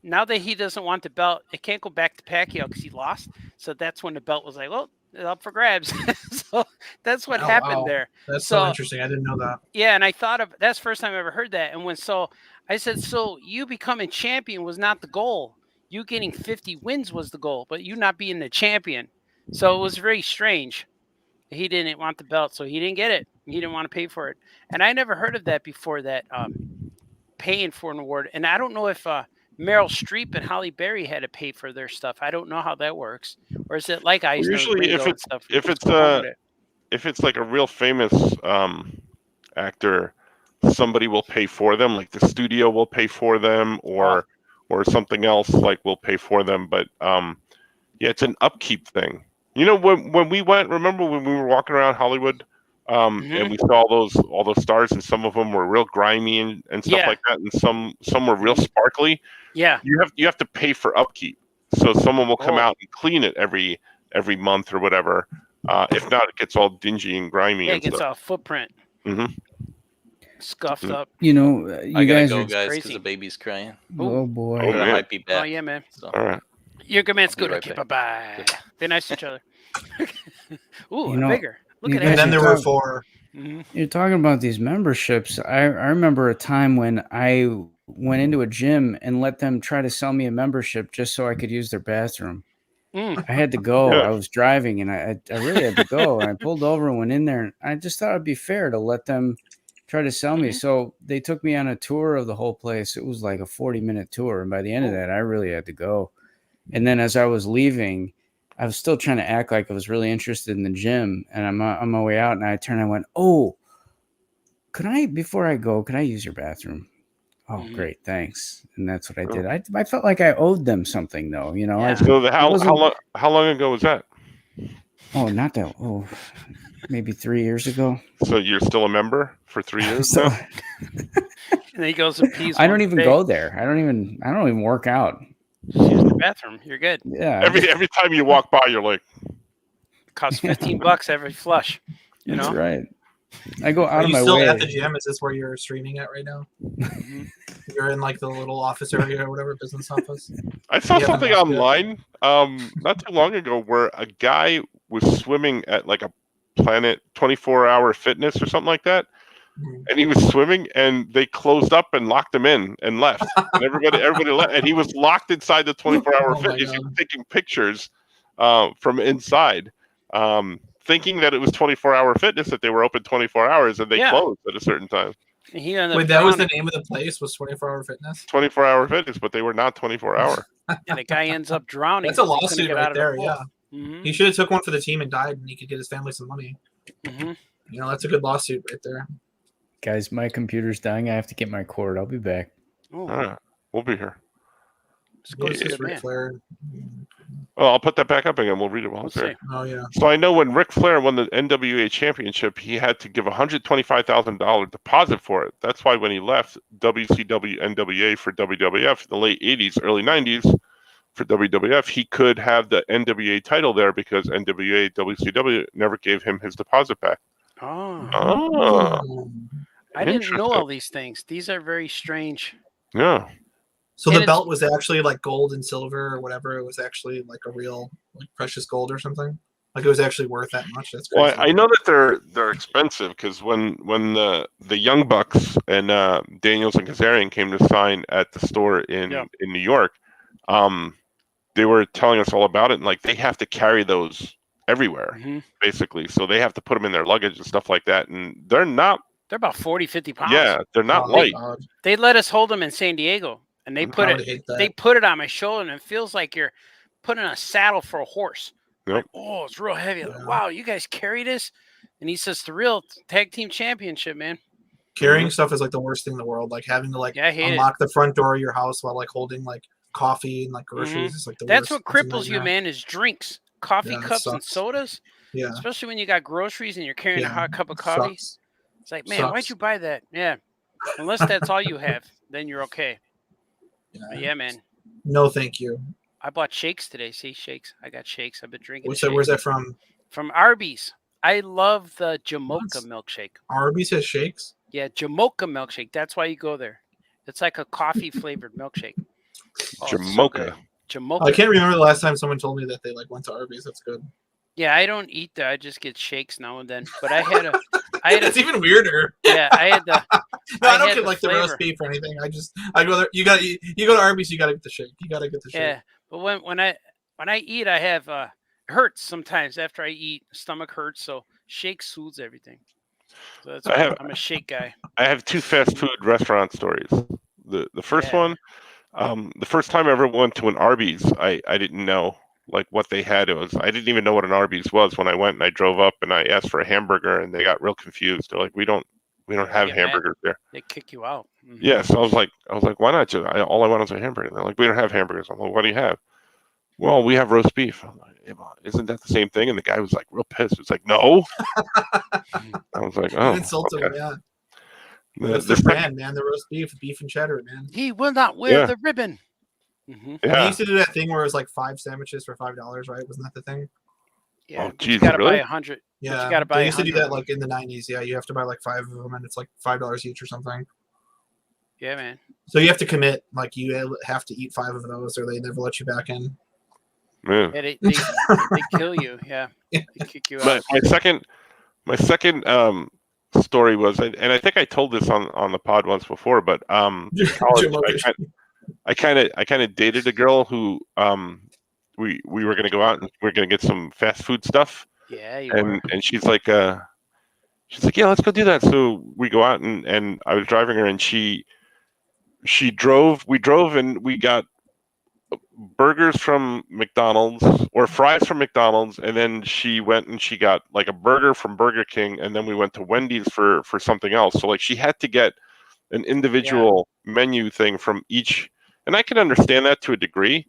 now that he doesn't want the belt, it can't go back to Pacquiao because he lost. So that's when the belt was like, well, it's up for grabs. So that's what happened there. That's so interesting. I didn't know that. Yeah, and I thought that's the first time I ever heard that. And I said, so you becoming champion was not the goal. You getting 50 wins was the goal, but you not being the champion. So it was very strange. He didn't want the belt, so he didn't get it. He didn't want to pay for it. And I never heard of that before, that paying for an award. And I don't know if Meryl Streep and Halle Berry had to pay for their stuff. I don't know how that works. Or is it like Eisner? Usually, if it's like a real famous actor, somebody will pay for them. Like the studio will pay for them, or something else will pay for them. But it's an upkeep thing. When we went, remember when we were walking around Hollywood, and we saw all those stars, and some of them were real grimy and stuff like that, and some were real sparkly. Yeah, you have to pay for upkeep. So someone will come out and clean it every month or whatever. If not, it gets all dingy and grimy. Yeah, it gets a footprint. Scuffed up. You I gotta guys go, are guys, because the baby's crying. Oh boy. Oh, I might be back. Oh yeah, man. So. All right. You're good, man. It's good. Right Okay, bye. Be nice to each other. Ooh, bigger. Look at And that. then there were 4. You're talking about these memberships. I remember a time when I went into a gym and let them try to sell me a membership just so I could use their bathroom. I had to go. Yeah. I was driving, and I really had to go. And I pulled over and went in there. And I just thought it'd be fair to let them try to sell me. So they took me on a tour of the whole place. It was like a 40-minute tour, and by the end of that, I really had to go. And then as I was leaving, I was still trying to act like I was really interested in the gym. And I'm on my way out, and I turned and went, "Oh, before I go, can I use your bathroom?" Oh, great, thanks. And that's what I did. I felt like I owed them something, though. You know, Yeah. So how long ago was that? not that. Oh, maybe 3 years ago. So you're still a member for 3 years So now? And then he goes and pees. I don't even go there. I don't even work out. Use the bathroom. You're good. Yeah. Every time you walk by, you're like, It costs $15 every flush. You That's know. right. I go Are out of you my still way. at the gym? Is this where you're streaming at right now? You're in like the little office area or whatever, business office. I saw Yeah, something that's online not too long ago where a guy was swimming at like a Planet 24-hour fitness or something like that. And he was swimming, and they closed up and locked him in and left. And everybody left, and he was locked inside the 24-hour Oh my fitness. He God. was taking pictures from inside, thinking that it was 24-hour fitness, that they were open 24 hours, and they closed at a certain time. And he ended up Wait, that was the drowning. name of the place? Was 24-hour fitness? 24-hour fitness, but they were not 24-hour. And the guy ends up drowning. That's a 'cause he couldn't lawsuit get right out of the there. pool. Yeah, Mhm. he should have took one for the team and died, and he could get his family some money. Mhm. You know, that's a good lawsuit right there. Guys, my computer's dying. I have to get my cord. I'll be back. Oh, All right, we'll be here. let's go What's see this the Ric man. Flair? Oh, I'll put that back up again. We'll read it while it's Let's there. see. Oh yeah. So I know when Ric Flair won the NWA championship, he had to give $125,000 deposit for it. That's why when he left WCW NWA for WWF in the late 80s, early 90s for WWF, he could have the NWA title there because NWA WCW never gave him his deposit back. Oh, Oh, I didn't know interesting. all these things. These are very strange. Yeah. So And the it's- belt was actually like gold and silver or whatever. It was actually like a real like precious gold or something. Like it was actually worth that much. That's crazy. Well, I know that they're expensive because when the Young Bucks and Daniels and Kazarian came to sign at the store in New York, they were telling us all about it. And like they have to carry those everywhere, basically. So they have to put them in their luggage and stuff like that. And they're about 40, 50 pounds. Yeah, they're not Oh, light. God. They let us hold them in San Diego, and they I put would it. hate that. They put it on my shoulder, and it feels like you're putting a saddle for a horse. Yep. Like, oh, it's real heavy. Like, Yeah. wow, you guys carry this? And he says, the real tag team championship, man. Carrying stuff is like the worst thing in the world. Like having to like Yeah, I hate unlock the front door of your house while like holding like coffee and like groceries. It's like the That's worst. what It's a cripples you, nightmare. man, is drinks, coffee Yeah, it cups, and sucks. sodas. Yeah. Especially when you got groceries and you're carrying a Yeah, hot cup of coffee. sucks. It's like, man, why'd Sucks. you buy that? Yeah. Unless that's all you have, then you're okay. But yeah, man. No, thank you. I bought shakes today. See, shakes. I got shakes. I've been drinking. What's that? Where's that from? From Arby's. I love the Jamocha milkshake. Arby's has shakes. Yeah, Jamocha milkshake. That's why you go there. It's like a coffee flavored milkshake. Oh, it's so Jamocha. good. Jamocha. I can't remember the last time someone told me that they like went to Arby's. That's good. Yeah, I don't eat that. I just get shakes now and then. But I had a. That's even weirder. Yeah, I had the. No, I don't had get the like the flavor. roast beef or anything. I go there. You go to Arby's. You gotta get the shake. You gotta get the shake. Yeah, but when I eat, I have it hurts sometimes after I eat. Stomach hurts, so shake soothes everything. So that's why I'm a shake guy. I have two fast food restaurant stories. The first one, the first time I ever went to an Arby's, I didn't know like what they had. I didn't even know what an Arby's was when I went, and I drove up and I asked for a hamburger, and they got real confused. They're like, we don't have get mad. hamburgers there. They kick you out. Mhm. Yeah, so I was like, why not? All I want is a hamburger. They're like, we don't have hamburgers. I'm like, what do you have? Well, we have roast beef. I'm like, isn't that the same thing? And the guy was like real pissed. It's like, no. I was like, oh, Insult okay. him, yeah. The- That's the the second- brand, man. The roast beef and cheddar, man. He will not wear Yeah. the ribbon. Mhm. They yeah. used to do that thing where it was like 5 sandwiches for $5, right? Wasn't that the thing? Yeah, Oh, but geez, you got to really? buy 100. Yeah, you gotta buy they used to do 100. that like in the 90s. Yeah, you have to buy like 5 of them, and it's like $5 each or something. Yeah, man. So you have to commit, like you have to eat 5 of those, or they never let you back in. Yeah. Yeah, they kill you. Yeah, they kick you out. My second story was, and I think I told this on the pod once before, but college, I kind of dated a girl who we were gonna go out and we're gonna get some fast food stuff, Yeah, you were. and she's like, yeah, let's go do that. So we go out and I was driving her, and she drove. We drove and we got burgers from McDonald's or fries from McDonald's, and then she went and she got like a burger from Burger King, and then we went to Wendy's for something else. So like she had to get an individual menu thing from each, and I can understand that to a degree.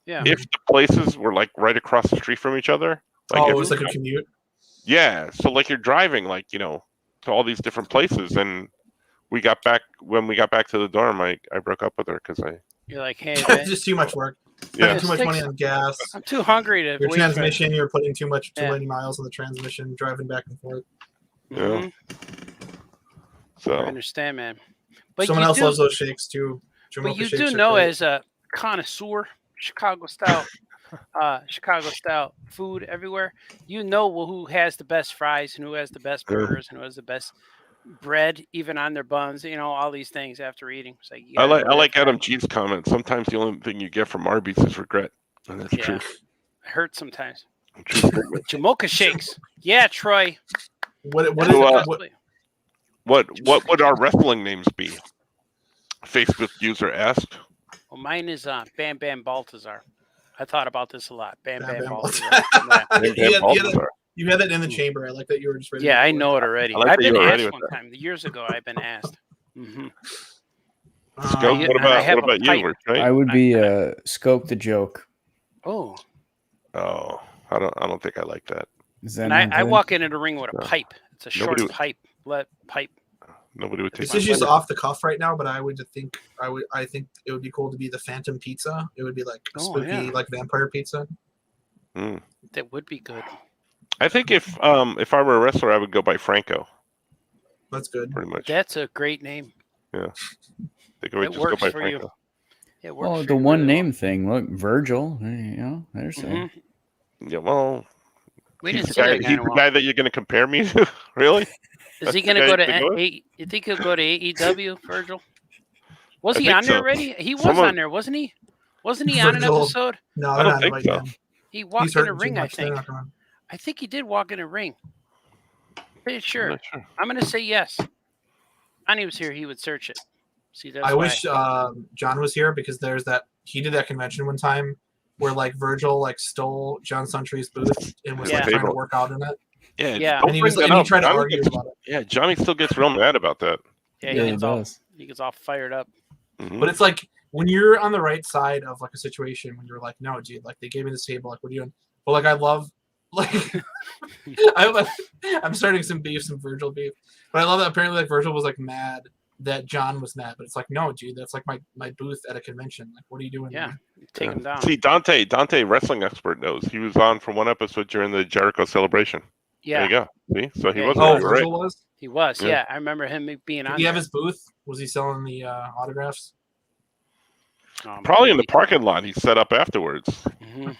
Yeah. If the places were like right across the street from each other, like it was like a commute. yeah, so like you're driving like to all these different places, and when we got back to the dorm, I broke up with her because You're like, hey, It's just too much work. yeah. Spending too much money on gas. I'm too hungry to Your wait transmission, you're putting too Yeah. many miles on the transmission, driving back and forth. For, Yeah. Mhm. I So understand, man. But Someone you else do, loves those shakes too. but Jamocha you shakes do are know great. as a connoisseur, Chicago style food everywhere. You know who has the best fries and who has the best Yeah. burgers and who has the best bread, even on their buns. All these things after eating. It's like you I gotta know like that Adam guy. G's comment. Sometimes the only thing you get from Arby's is regret, and that's Yeah. true. It hurts sometimes. True statement. Jamocha shakes. Yeah, Troy. What That's is the So, best what, place. What would our wrestling names be? Facebook user asked. Well, mine is Bam Bam Baltazar. I thought about this a lot. Bam Bam, Bam Bam Baltazar. Baltazar. Yeah. Bam Bam you Baltazar. had that in the chamber. I like that you were just ready. Yeah, to I do know it already. I like I've that you been were ready asked with one time. Years ago, I've been asked. hmm Scope, Yeah, what and I about have a you? pipe. Right? I would be Scope the Joke. Oh, Oh, I don't think I like that. Is that and not I good? walk into the ring with a No. pipe. It's a short Nobody would- pipe. Pipe. Nobody would take. This my is just money. off the cuff right now, but I think it would be cool to be the Phantom Pizza. It would be like a Oh, spooky, yeah. like vampire pizza. Mm. That would be good. I think if I were a wrestler, I would go by Franco. That's good. Pretty much. That's a great name. I think I would It just works go by for you. Franco. It works Well, for the you one really name thing. Look, Virgil. There's well. Mhm. Yeah, well, We he's didn't the see guy. that He's guy in the a while. guy that you're going to compare me to. Really? Is he That's going the to guy go to you're gonna go with? You think he'll go to AEW, Virgil? Was I he think on there so. already? He was Someone- on there, wasn't he? Wasn't he on an Virgil. episode? No, I they're don't not think inviting so. him. He walked He's in the hurting too ring, I much. They're think. not gonna- I think he did walk in the ring. Pretty I'm sure. not sure. I'm going to say yes. When he was here, he would search it. See, that's I why. wish John was here because he did that convention one time where like Virgil like stole John Suntry's booth and was Yeah. like trying to Table. work out in it. Yeah, Yeah. don't And he bring was like, that and he up. tried to Johnny argue gets- about it. Yeah, Johnny still gets real mad about that. Yeah, Yeah, he he gets all does. fired up. Mhm. But it's like when you're on the right side of like a situation when you're like, no, dude, like they gave me this table, like what are you doing? But like I love like I'm starting some Virgil beef. But I love that apparently like Virgil was like mad that John was mad. But it's like, no, dude, that's like my booth at a convention. Like what are you doing? Yeah. man? Take him down. See, Dante, wrestling expert knows. He was on for one episode during the Jericho celebration. There Yeah, you go. See, so he Yeah, wasn't he Oh, there, you're right. Virgil was? he was. Yeah. Yeah, I remember him being on Did he have there. his booth? Was he selling the autographs? Probably in the parking lot. He set up afterwards. Mhm.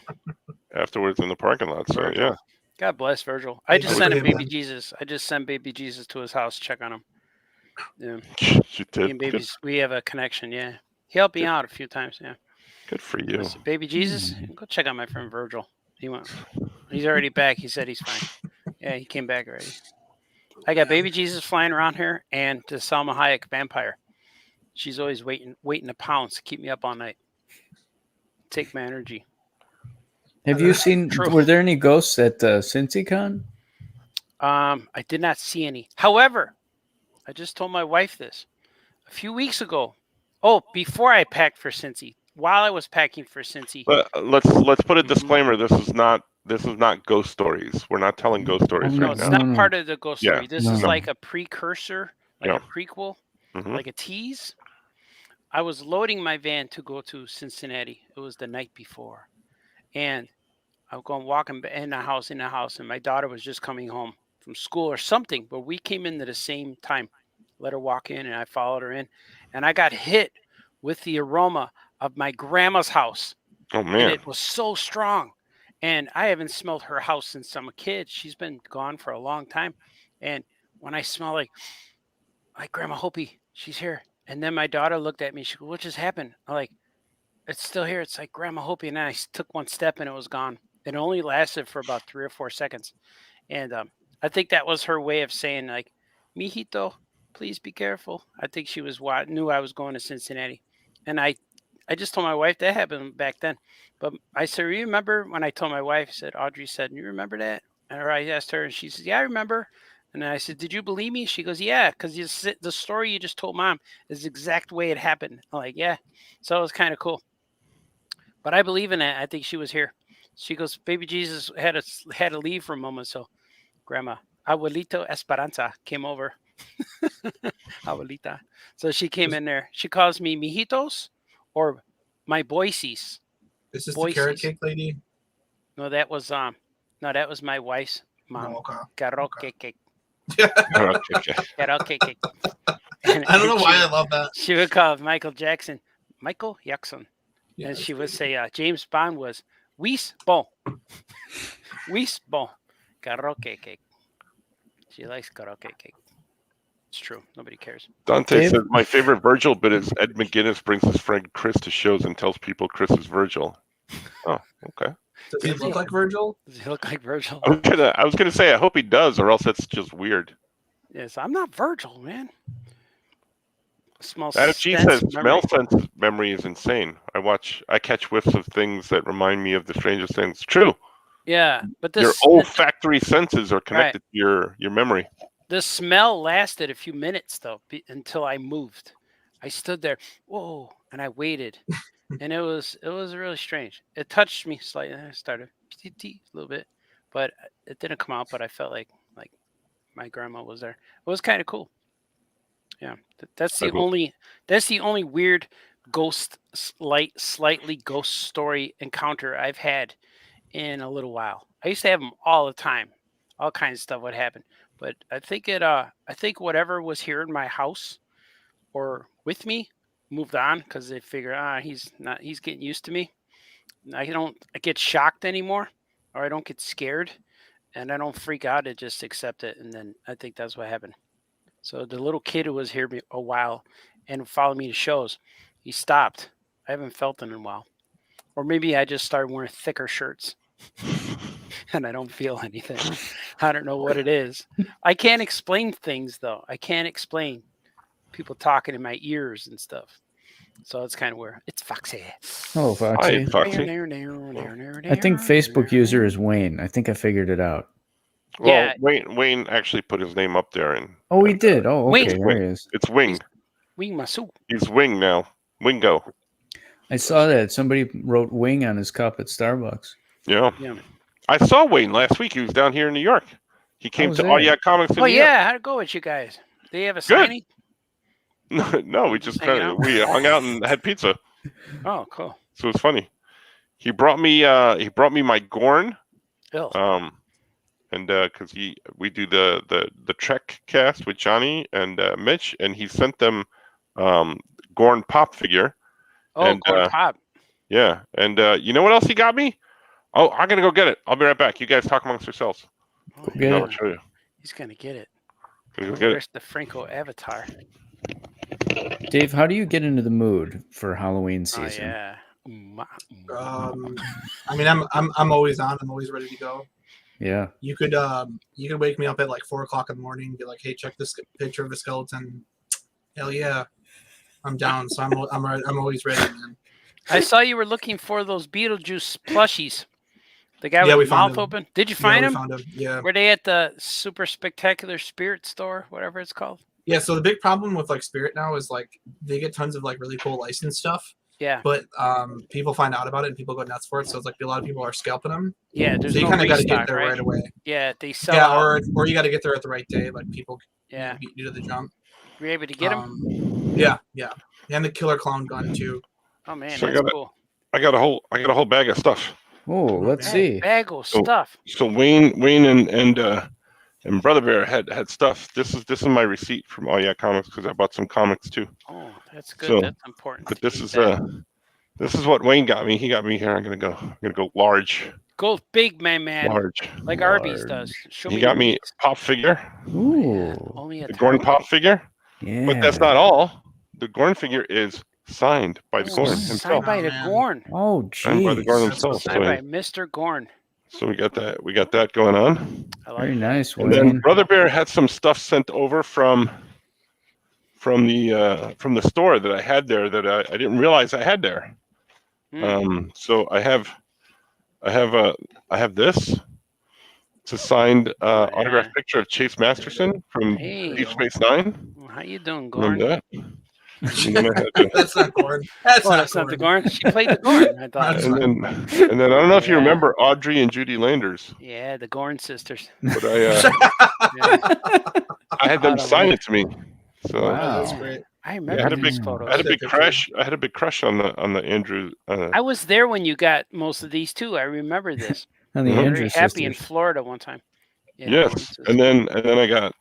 Afterwards in the parking lot. So Virgil. yeah. God bless Virgil. I Yeah, just good sent for him him, baby man. Jesus. I just sent baby Jesus to his house, check on him. Yeah, You me did. and babies, we have a connection. Yeah, he helped me out a few times. Yeah, Good for you. I said, baby Jesus, go check on my friend Virgil. He went. He's already back. He said he's fine. Yeah, he came back already. I got baby Jesus flying around here, and the Salma Hayek vampire. She's always waiting to pounce, keep me up all night. Take my energy. Have you seen? True. Were there any ghosts at CincyCon? I did not see any. However, I just told my wife this a few weeks ago. Oh, before I packed for Cincy, while I was packing for Cincy. But let's put a Mhm. disclaimer. This is not ghost stories. We're not telling ghost stories Oh, No, right it's now. not No. part of the ghost Yeah, story. This no. is like a precursor, like Yeah. a prequel, Mhm. like a tease. I was loading my van to go to Cincinnati. It was the night before. And I was going walking in the house, and my daughter was just coming home from school or something, but we came in at the same time. Let her walk in, and I followed her in, and I got hit with the aroma of my grandma's house. Oh And man. it was so strong. And I haven't smelled her house since I'm a kid. She's been gone for a long time. And when I smell like Grandma Hopi, she's here. And then my daughter looked at me. She goes, what just happened? I'm like, It's still here. It's like Grandma Hopi, and I took one step and it was gone. It only lasted for about 3 or 4 seconds, and I think that was her way of saying like, "Mijito, please be careful." I think she knew I was going to Cincinnati, and I just told my wife that happened back then. But I said, "You remember when I told my wife?" I said, "Audrey said, you remember that?" And I asked her, and she says, "Yeah, I remember." And I said, "Did you believe me?" She goes, "Yeah, because the story you just told Mom is the exact way it happened." I'm like, "Yeah." So it was kind of cool. But I believe in it. I think she was here. She goes, "Baby Jesus had to leave for a moment." So Grandma, Abuelito Esperanza came over. Abuelita. So she came in there. She calls me mijitos or my boysies. Is this the carrot cake lady? No, that was my wife's mom. Oh, okay. Karaoke cake. Okay. Karaoke cake. I don't know why I love that. She would call Michael Jackson Michael Jackson. Yeah, and she would say James Bond was Wis Bon. Wis Bon. Karaoke cake. She likes karaoke cake. It's true. Nobody cares. Dante says, my favorite Virgil bit is Ed McGuinness brings his friend Chris to shows and tells people Chris is Virgil. Oh, okay. Does he look like Virgil? Does he look like Virgil? I was gonna say I hope he does, or else that's just weird. Yes, I'm not Virgil, man. Adam G says smell sense memory is insane. I catch whiffs of things that remind me of the strangest things. True. Yeah, but your olfactory senses are connected to your memory. The smell lasted a few minutes though, until I moved. I stood there, whoa, and I waited, and it was really strange. It touched me slightly. I started a little bit, but it didn't come out. But I felt like my grandma was there. It was kind of cool. Yeah, that's the only weird slightly ghost story encounter I've had in a little while. I used to have them all the time. All kinds of stuff would happen. But I think whatever was here in my house or with me moved on because they figure he's getting used to me. I get shocked anymore, or I don't get scared, and I don't freak out. I just accept it, and then I think that's what happened. So the little kid who was here a while and followed me to shows, he stopped. I haven't felt it in a while, or maybe I just started wearing thicker shirts. And I don't feel anything. I don't know what it is. I can't explain things, though. I can't explain people talking in my ears and stuff. So it's kind of weird. It's Foxy. Oh, Foxy. Hi, Foxy. I think Facebook user is Wayne. I think I figured it out. Well, Yeah. Wayne actually put his name up there. Oh, he did? Oh, okay. Wing. There he is. It's Wing. Wing Masu. He's Wing now. Wingo. I saw that. Somebody wrote Wing on his cup at Starbucks. Yeah. I saw Wayne last week. He was down here in New York. He came to All Yeah Comics in New York. How'd it go with you guys? Do you have a signing? No, we just we hung out and had pizza. Oh, cool. So it was funny. He brought me my Gorn. And because we do the Trek cast with Johnny and Mitch, and he sent them Gorn Pop figure. Oh, and, Gorn Pop. Yeah, and you know what else he got me? Oh, I'm gonna go get it. I'll be right back. You guys talk amongst yourselves. I'll show you. He's gonna get it. Where's the Franco avatar? Dave, how do you get into the mood for Halloween season? Yeah. I mean, I'm always on. I'm always ready to go. Yeah. You could wake me up at like 4:00 in the morning and be like, "Hey, check this picture of the skeleton." Hell yeah, I'm down. So I'm always ready, man. I saw you were looking for those Beetlejuice plushies. The guy with the mouth open. Did you find them? We found them. Yeah. Were they at the Super Spectacular Spirit store, whatever it's called? Yeah. So the big problem with like Spirit now is like they get tons of like really cool licensed stuff. Yeah. But people find out about it and people go nuts for it. So it's like a lot of people are scalping them. Yeah. So you kind of got to get there right away. Yeah. They sell. Yeah. Or you got to get there at the right day. Like people. Yeah. Beat you to the jump. Were you able to get them? Yeah. And the Killer Clown gun too. Oh man, so that's cool. I got a whole bag of stuff. Oh, let's see. Bag of stuff. So Wayne and Brother Bear had stuff. This is my receipt from All Yeah Comics because I bought some comics too. Oh, that's good. So, that's important. But this is what Wayne got me. He got me here. I'm gonna go large. Go big, man. Large. Like Arby's does. He got me a pop figure. Ooh. Only the Gorn pop figure. Yeah. But that's not all. The Gorn figure is signed by the Oh, Gorn signed himself. by Oh, the man. Gorn. Oh, Signed by the Gorn jeez. That's himself. Signed by So, Mr. Gorn. so we got that going on. I like Very that. nice, And then Wayne. Brother Bear had some stuff sent over from the store that I had there that I didn't realize I had there. So I have this. It's a signed autographed picture of Chase Masterson from Hey. Deep Space Nine. Well, how you doing, Gorn? Remember that? And then I had to, That's not Gorn. That's Oh, not that's not the Gorn. Gorn. She played the Gorn. I thought. That's and then I don't know if you Yeah. remember Audrey and Judy Landers, Yeah, the Gorn sisters. but Yeah. I had them Out of sign way. it to me. So Oh, Wow. that's great. I I remember had a these big photos. I had a big Picture. crush. I had a big crush on the Andrew. I was there when you got most of these too. I remember this. And the Mhm. Very Andrew happy in sisters. Florida one time. Yeah, the Gorn Yes, sisters. and then I got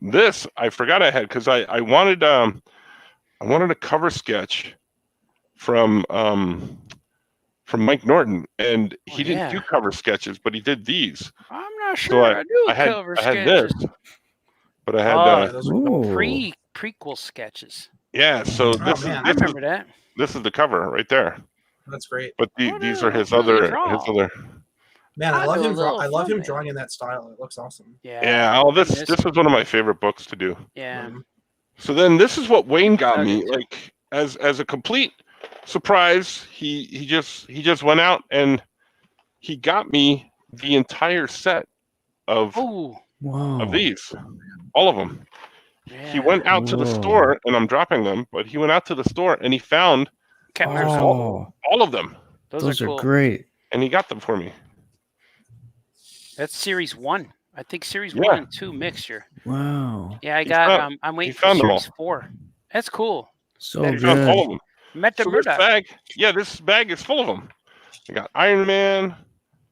this. I forgot I had because I wanted a cover sketch from Mike Norton, and he Oh, didn't yeah. do cover sketches, but he did these. I'm not So sure. I do I cover had sketches. this, but I had Yeah, those are cool. Ooh. Prequel sketches. yeah. So Oh, this man. I is remember that. this is the cover right there. That's great. But What these a are his lovely other draw. Man, I'll I love do a him. little I love him thumbnail. drawing in that style. It looks awesome. Yeah. Oh, I this miss was one of my favorite books to do. Yeah. So then this is what Wayne got Okay. me, like as a complete surprise. He just went out and he got me the entire set of Oh. Whoa. these, all of them. Yeah. He went out to the Whoa. store, and I'm dropping them, but he went out to the store and he found Captors. Oh, all of them, Those are cool. great. and he got them for me. That's series 1. I think series Yeah. 1 and 2 mixture. Wow. Yeah, I He got. found- I'm waiting he for found them series all. 4. That's cool. So That He is found good. all of them. Met the So this Murdoch. bag, this bag is full of them. I got Iron Man.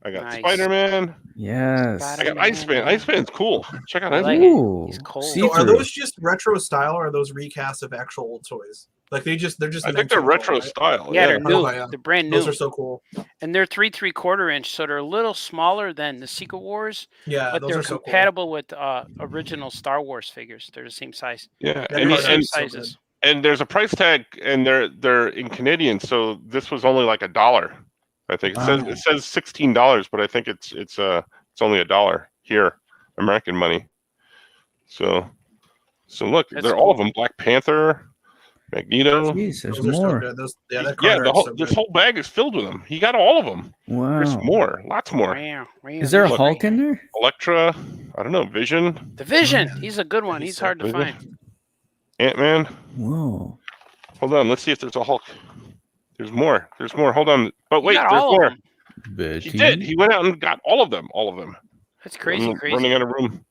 I got Nice. Spider-Man. Yes. I got Spider-Man. Iceman. Iceman's cool. Check out I like Iceman. it. Ooh. He's cold. See So are through. those just retro style, or are those recasts of actual old toys? Like they're just I meant think they're to be retro cool, right? style. Yeah, they're Oh, new. yeah. They're brand new. Those are so cool. And they're 3¾ inch, so they're a little smaller than the Secret Wars, Yeah, but those they're are so cool. compatible with original Star Wars figures. They're the same size. Yeah, Yeah, and, they're Same and so sizes. and there's a price tag, and they're in Canadian, so this was only like $1. I think Wow. it says $16, but I think it's only $1 here, American money. So look, That's they're all of them. Black Panther, Magneto. Jeez, there's Those are so more. good. Those, yeah, that Yeah, card the art's whole so this good. whole bag is filled with them. He got all of them. There's Wow. more, lots more. Is there a Look. Hulk in there? Elektra, I don't know, Vision, The Vision. man. He's a good one. He's hard to Vision. find. Ant-Man. Whoa. Hold on, let's see if there's a Hulk. There's more. There's more. Hold on. But You wait, got there's all of more. them. Betty. He did. He went out and got all of them. That's crazy, I'm crazy. running out of room.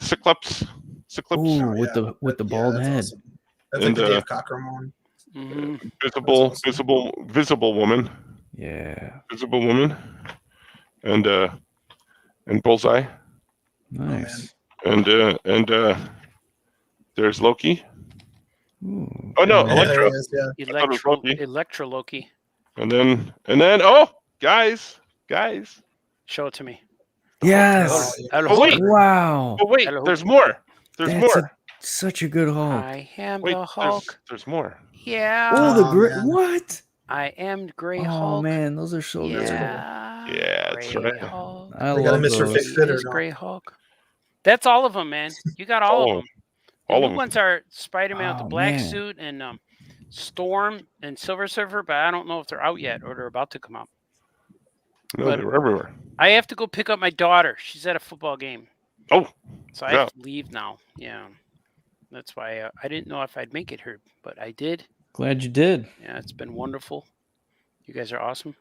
Cyclops. Ooh, Oh, with yeah. the Yeah, bald that's head. awesome. That's And, like the Dave Cockrum one. Mhm. Visible, That's awesome. visible woman. Yeah. Visible woman. And Bullseye. Nice. And there's Loki. Ooh, Oh no, good. Yeah, there Elektra. it is, yeah. thought it was Loki. Electro Loki. And then oh, guys. Show it to me. Yes. El Oh, Hulk. wait. Wow. Oh wait, Hello. there's more. There's That's more. such a good Hulk. I am Wait, the Hulk. there's more. Yeah. Oh, the Oh, great. man. What? I am Gray Oh Hulk. man, those are so good. Yeah. Yeah, that's Gray right. Hulk. I They got a love Mr. those. Fix Fit or Is not? Gray Hulk. That's all of them, man. You got all of them. The All new of them. ones are Spider-Man with the Oh, black man. suit and Storm and Silver Surfer, but I don't know if they're out yet or they're about to come out. No, But- they were everywhere. I have to go pick up my daughter. She's at a football game. Oh, So I have to leave now. Yeah. That's why I didn't know if I'd make it here, but I did. Glad you did. Yeah, it's been wonderful. You guys are awesome.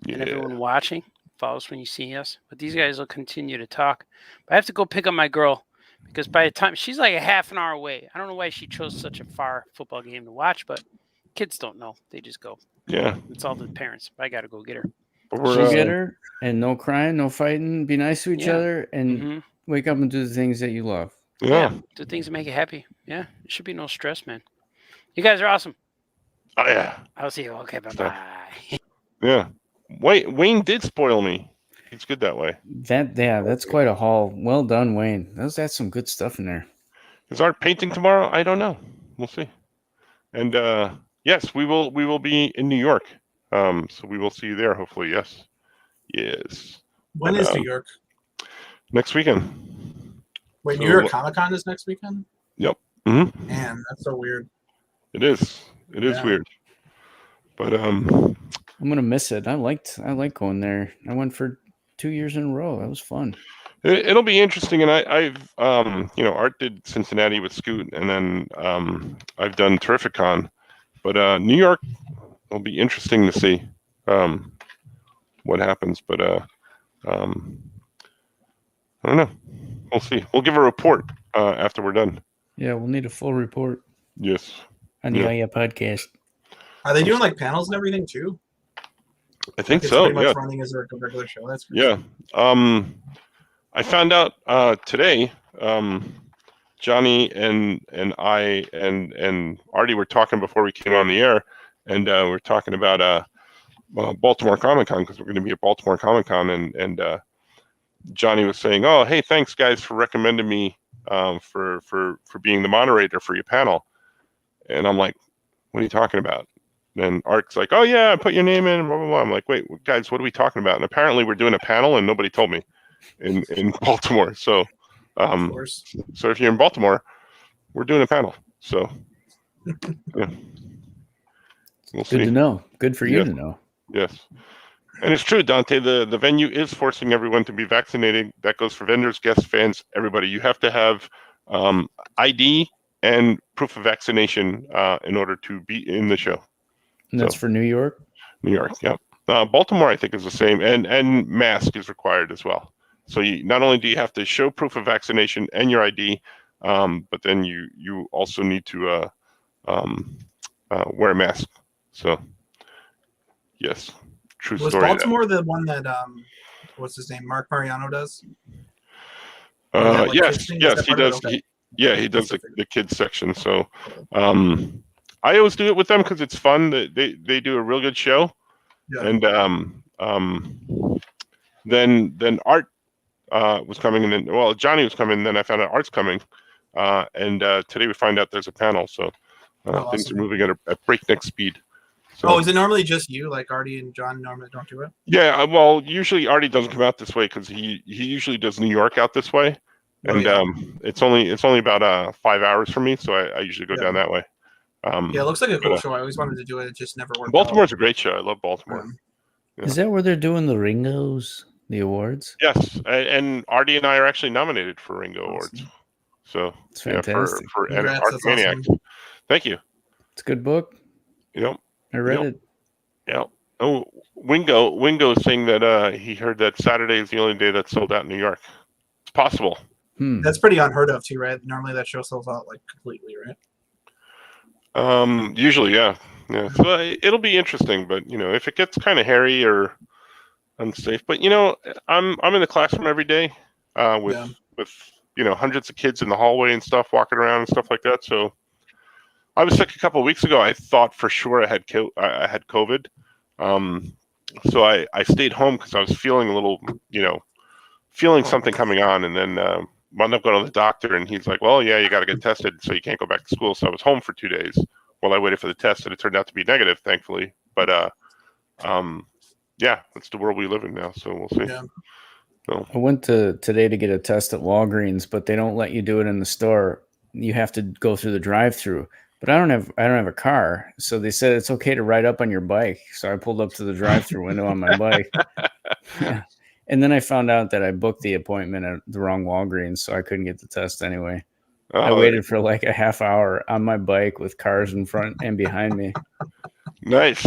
yeah. And everyone watching, follow us when you see us. But these guys will continue to talk. But I have to go pick up my girl because by the time she's like a half an hour away. I don't know why she chose such a far football game to watch, but kids don't know. They just go. Yeah. It's all the parents. I got to go get her. But Go we're, get her, and no crying, no fighting. Be nice to each Yeah. other, and Mhm. wake up and do the things that you love. yeah. Do things that make you happy. Yeah. It should be no stress, man. You guys are awesome. Oh, yeah. I'll see you. Okay. Bye-bye. Yeah. Wayne did spoil me. He's good that way. That's quite a haul. Well done, Wayne. That's some good stuff in there. Is Art painting tomorrow? I don't know. We'll see. And yes, we will be in New York. So we will see you there. Hopefully, yes. When is New York? Next weekend. Wait, So, New York Comic Con is next weekend? Yep. Mm-hmm. Man, that's so weird. It is. It is weird. But I'm gonna miss it. I like going there. I went for 2 years in a row. That was fun. It'll be interesting, and I've Art did Cincinnati with Scoot, and then I've done Terrificon, but New York will be interesting to see what happens. But I don't know. We'll see. We'll give a report after we're done. Yeah, we'll need a full report. Yes. On the IA podcast. Are they doing like panels and everything too? I think it's so. Pretty much running as a regular show. That's crazy. Yeah. I found out today. Johnny and I and Artie were talking before we came on the air, and we're talking about Baltimore Comic Con, because we're going to be at Baltimore Comic Con, and Johnny was saying, "Oh, hey, thanks guys for recommending me for being the moderator for your panel," and I'm like, "What are you talking about?" And Art's like, "Oh yeah, I put your name in." Blah blah blah. I'm like, "Wait, guys, what are we talking about?" And apparently, we're doing a panel, and nobody told me in Baltimore. So. So if you're in Baltimore, we're doing a panel. So yeah. We'll see. Good to know. Good for you to know. Yes. And it's true, Dante, the venue is forcing everyone to be vaccinated. That goes for vendors, guests, fans, everybody. You have to have ID and proof of vaccination in order to be in the show. And that's for New York? New York, yeah. Baltimore, I think, is the same. And mask is required as well. So you, not only do you have to show proof of vaccination and your ID, but then you also need to wear a mask. So, yes, true was story. Was Baltimore the one that what's his name, Mark Mariano does? Yes, he does. He does the kids section. So, I always do it with them because it's fun. They do a real good show, and then Art. Was coming, and then Johnny was coming, and then I found out Art's coming, and today we find out there's a panel, so things are moving at breakneck speed. So, is it normally just you, like Artie and John normally don't do it? Yeah, well, usually Artie doesn't come out this way because he usually does New York out this way, and it's only about 5 hours for me, so I usually go down that way. It looks like a cool show. I always wanted to do it. It just never worked. Baltimore's a great show. I love Baltimore. Yeah. Is that where they're doing the Ringos? The awards? Yes, and Artie and I are actually nominated for Ringo Awards. So it's fantastic. For Art Maniacs. Awesome. Thank you. It's a good book. Yep. I read it. Yeah. Oh, Wingo is saying that he heard that Saturday is the only day that's sold out in New York. It's possible. That's pretty unheard of too, right? Normally that show sells out like completely, right? Usually, yeah. So it'll be interesting, but if it gets kind of hairy or unsafe, but I'm in the classroom every day with hundreds of kids in the hallway and stuff, walking around and stuff like that. So I was sick a couple of weeks ago. I thought for sure I had COVID. So I stayed home because I was feeling a little, feeling something coming on, and then wound up going to the doctor, and he's like, "Well, yeah, you got to get tested, so you can't go back to school." So I was home for 2 days while I waited for the test, and it turned out to be negative, thankfully. But yeah, that's the world we live in now, so we'll see. Yeah. So. I went today to get a test at Walgreens, but they don't let you do it in the store. You have to go through the drive-through. But I don't have a car, so they said it's okay to ride up on your bike. So I pulled up to the drive-through window on my bike. Yeah. And then I found out that I booked the appointment at the wrong Walgreens, so I couldn't get the test anyway. I waited for like a half hour on my bike with cars in front and behind me. Nice.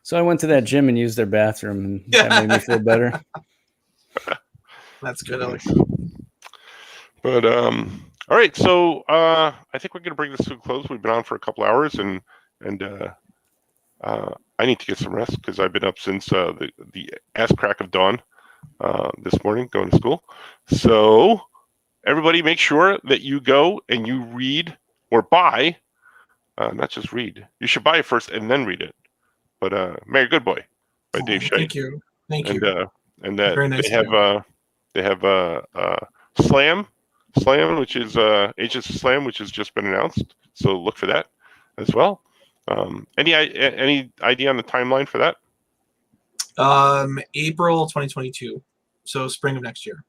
So I went to that gym and used their bathroom, and that made me feel better. That's good, Alex. But all right, so I think we're going to bring this to a close. We've been on for a couple hours, and I need to get some rest because I've been up since the ass crack of dawn this morning, going to school. So everybody, make sure that you go and you read or buy, not just read. You should buy it first and then read it. But Mary Goodboy by Dave Shea. Thank you. Thank you. And that very nice they have Slam Slam, which is Agents of Slam, which has just been announced. So look for that as well. Any idea on the timeline for that? April 2022, so spring of next year.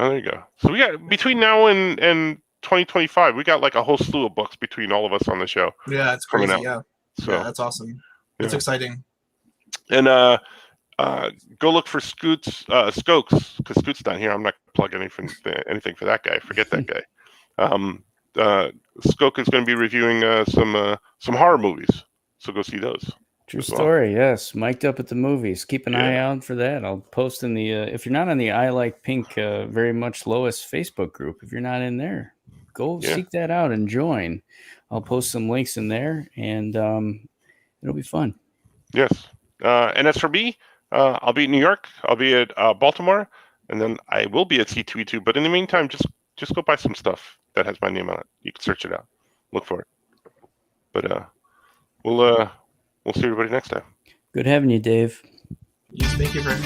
Oh, there you go. So we got between now and 2025, we got like a whole slew of books between all of us on the show. Yeah, it's coming crazy. out. Yeah, So yeah, that's awesome. It's yeah. exciting. And go look for Skokes, because Scoot's not here. I'm not plugging anything for that guy. Forget that guy. Skoke is going to be reviewing some horror movies, so go see those. True as well. story. Yes, mic'd up at the movies. Keep an eye Yeah. out for that. I'll post in the if you're not on the I Like Pink very much Lois Facebook group. If you're not in there, go seek that out and join. I'll post some links in there, and it'll be fun. Yes. And as for me, I'll be in New York. I'll be at Baltimore, and then I will be at C2E2. But in the meantime, just go buy some stuff that has my name on it. You can search it out, look for it. But we'll see everybody next time. Good having you, Dave. Yes, thank you for.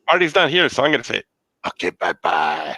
Artie's not here, so I'm going to say, okay, bye-bye.